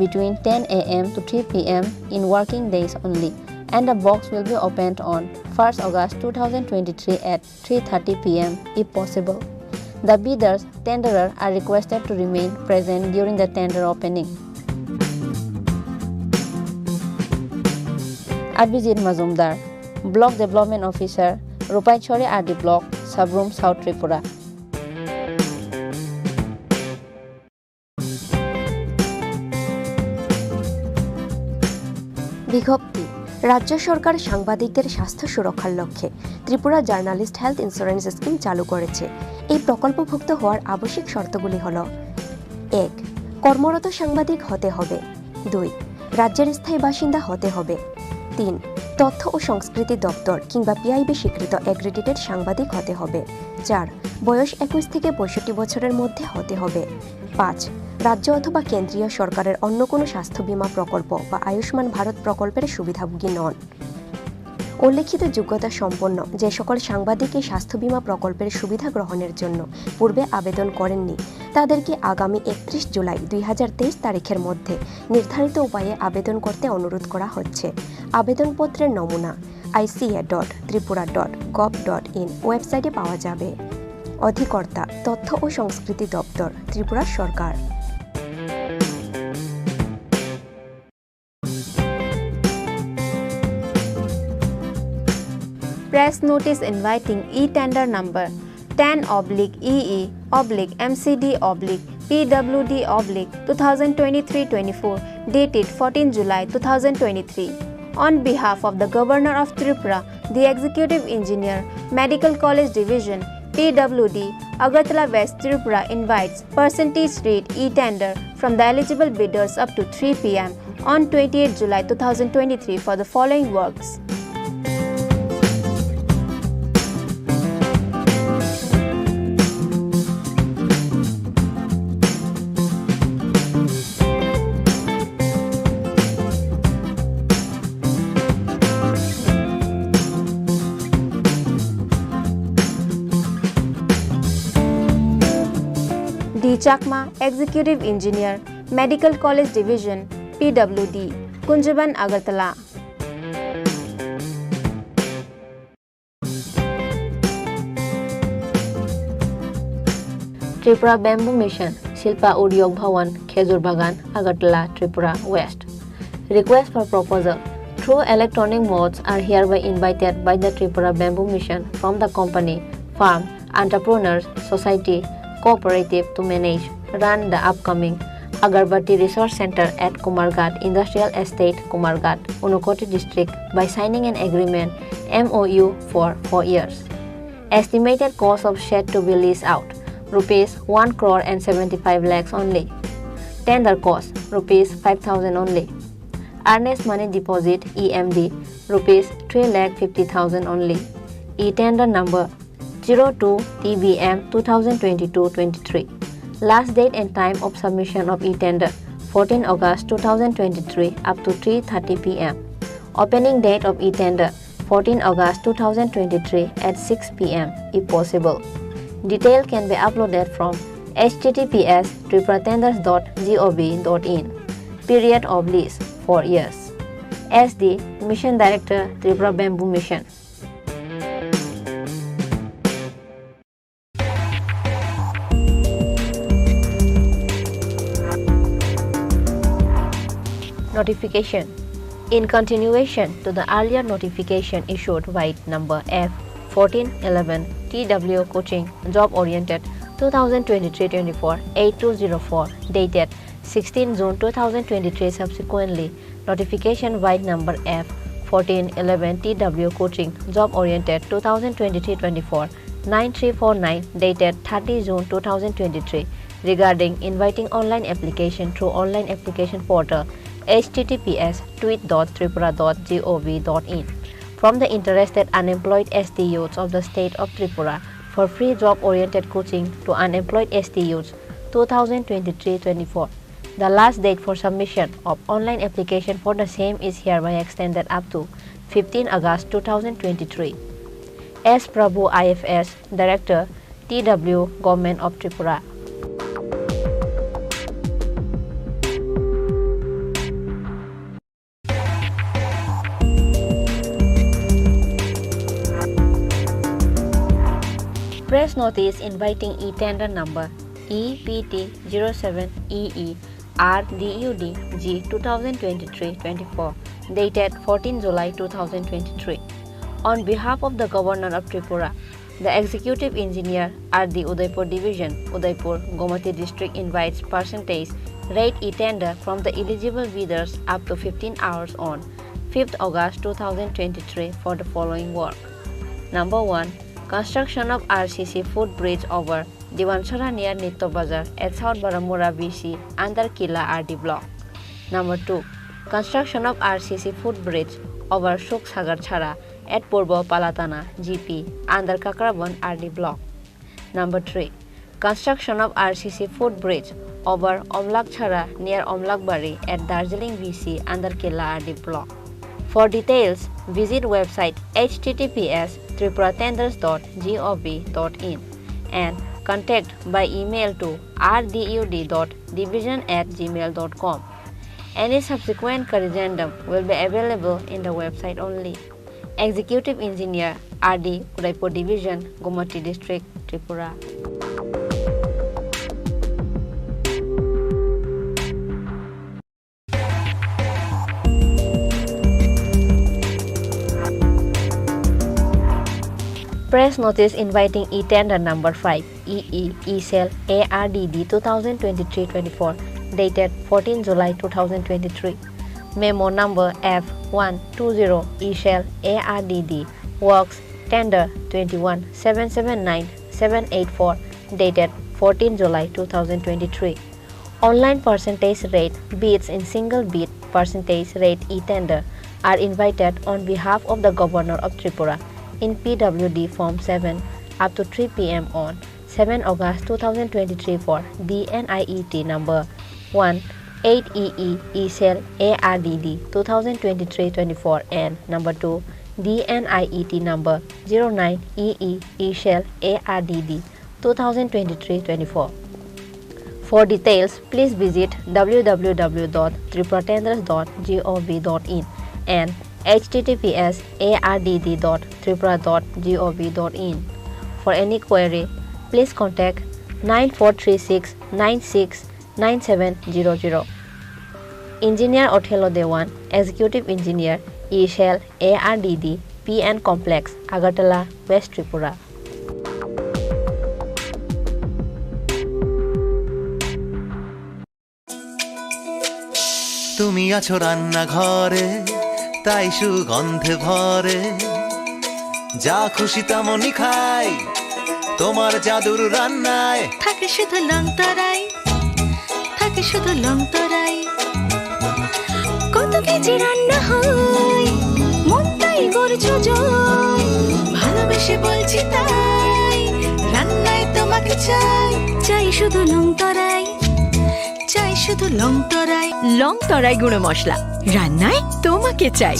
between 10 a.m. to 3 p.m. in working days only, and the box will be opened on 1st August 2023 at 3:30 p.m. if possible. The bidders, tenderer are requested to remain present during the tender opening. Abhijit Mazumdar, Block Development Officer, Rupaichori RD Block, Sabrom, South Tripura. বিজ্ঞপ্তি। রাজ্য সরকার সাংবাদিকদের স্বাস্থ্য সুরক্ষার লক্ষ্যে Tripura journalist health insurance scheme চালু করেছে। এই প্রকল্পভুক্ত হওয়ার আবশ্যিক শর্তগুলি হল: 1. কর্মরত সাংবাদিক হতে হবে। 2. রাজ্যের স্থায়ী বাসিন্দা হতে হবে। 3. তথ্য ও সংস্কৃতি দপ্তর কিংবা পিআইবি স্বীকৃত অ্যাক্রেডিটেড সাংবাদিক হতে হবে। 4. বয়স 21 থেকে 65 বছরের মধ্যে হতে হবে। 5. রাজ্য অথবা কেন্দ্রীয় সরকারের অন্য কোনো স্বাস্থ্য বীমা প্রকল্প বা আয়ুষ্মান ভারত প্রকল্পের সুবিধাভোগী নন। উল্লেখিত যোগ্যতা সম্পন্ন যে সকল সাংবাদিক এই স্বাস্থ্য বীমা প্রকল্পের সুবিধা গ্রহণের জন্য পূর্বে আবেদন করেননি তাদেরকে আগামী 31 জুলাই 2023 তারিখের মধ্যে নির্ধারিত উপায়ে আবেদন করতে অনুরোধ করা হচ্ছে। আবেদনপত্রের নমুনা ica.tripura.gov.in ওয়েবসাইটে পাওয়া যাবে। অধিকর্তা তথ্য ও সংস্কৃতি দপ্তর, ত্রিপুরা সরকার। Press notice inviting e-tender number 10/EE/MCD/PWD/2023-24 dated 14 July 2023 On behalf of the Governor of Tripura, the Executive Engineer, Medical College Division, PWD, Agartala West Tripura invites percentage rate e-tender from the eligible bidders up to 3 p.m. on 28 July 2023 for the following works. D. Chakma, Executive Engineer, Medical College Division, PWD, Kunjaban, Agartala. Tripura Bamboo Mission, Shilpa Udyog Bhawan, Khezur Bagan, Agartala, Tripura West. Request for proposal through electronic modes are hereby invited by the Tripura Bamboo Mission from the company, farm, entrepreneurs, society, cooperative to manage, run the upcoming Agarbatti Resource Center at Kumarghat Industrial Estate, Kumarghat, Unakoti District by signing an agreement MOU for 4 years. Estimated cost of shed to be leased out, rupees 1 crore and 75 lakhs only. Tender cost, rupees 5,000 only. Earnest money deposit EMD, rupees 3,50,000 only. E-tender number 02 TBM 2022-23. Last date and time of submission of e-tender 14 August 2023 up to 3:30 p.m. Opening date of e-tender 14 August 2023 at 6 p.m. if possible. Detail can be uploaded from https://tripuratenders.gov.in. Period of lease 4 years. SD Mission Director, Tripura Bamboo Mission. Notification. In continuation to the earlier notification issued by number F1411 TW Coaching Job Oriented 2023-24 8204 dated 16 June 2023, subsequently notification by number F1411 TW Coaching Job Oriented 2023-24 9349 dated 30 June 2023 regarding inviting online application through online application portal https://tweet.tripura.gov.in from the interested unemployed ST youths of the state of Tripura for free job-oriented coaching to unemployed ST youths 2023-24. The last date for submission of online application for the same is hereby extended up to 15 August 2023. S. Prabhu IFS, Director, TW, Government of Tripura. Press notice inviting e-tender number EPT07EE RDUD G 2023-24 dated 14 July 2023. On behalf of the Governor of Tripura, the Executive Engineer at the Udaipur Division, Udaipur, Gomati District invites percentage rate e-tender from the eligible bidders up to 15 hours on 5th August 2023 for the following work. Number 1. Construction of RCC footbridge over Diwanchara near Nitto Bazar at South Baramura BC under Kila RD block. Number 2. Construction of RCC footbridge over Shuksagar Chhara at Purbo Palatana GP under Kakraban RD block. Number 3. Construction of RCC footbridge over Omlak Chhara near Omlakbari at Darjeeling BC under Kila RD block. For details, visit website https://tripuratenders.gov.in and contact by email to rdud.division@gmail.com. Any subsequent corrigendum will be available in the website only. Executive Engineer, RD, Udaipur Division, Gomati District, Tripura. Press notice inviting e-tender number 5 EE E-Cell ARDD 2023-24 dated 14 July 2023. Memo number F120 E-Shell ARDD Works Tender 21779784 dated 14 July 2023. Online percentage rate bids in single bid percentage rate e-tender are invited on behalf of the Governor of Tripura in PWD Form 7 up to 3 p.m. on 7 August 2023 for DNIET number 18EE E-Shell ARDD 2023-24 and number 2 DNIET number 09EE E-Shell ARDD 2023-24. For details, please visit www.tripuratenders.gov.in and https://ardd.tripura.gov.in. For any query, please contact 9436969700. Engineer Othello Dewan, Executive Engineer, E-Shell ARDD PN Complex, Agartala, West Tripura. তুমি আছো রান্না ঘরে তাই সুগন্ধে ভরে যা খুশি তেমনই খাই তোমার জাদুর রান্নায় থাকে শুধু লং তরাই থাকে শুধু লং তরাই কত কেজি রান্না হয় মন তাই করছো জয় ভালোবেসে বলছি তাই রান্নায় তোমাকে চাই চাই শুধু লং তরাই চাই শুধু লং তরাই লং তরাই গুঁড়ো মশলা রান্নায় তোমাকে চাই।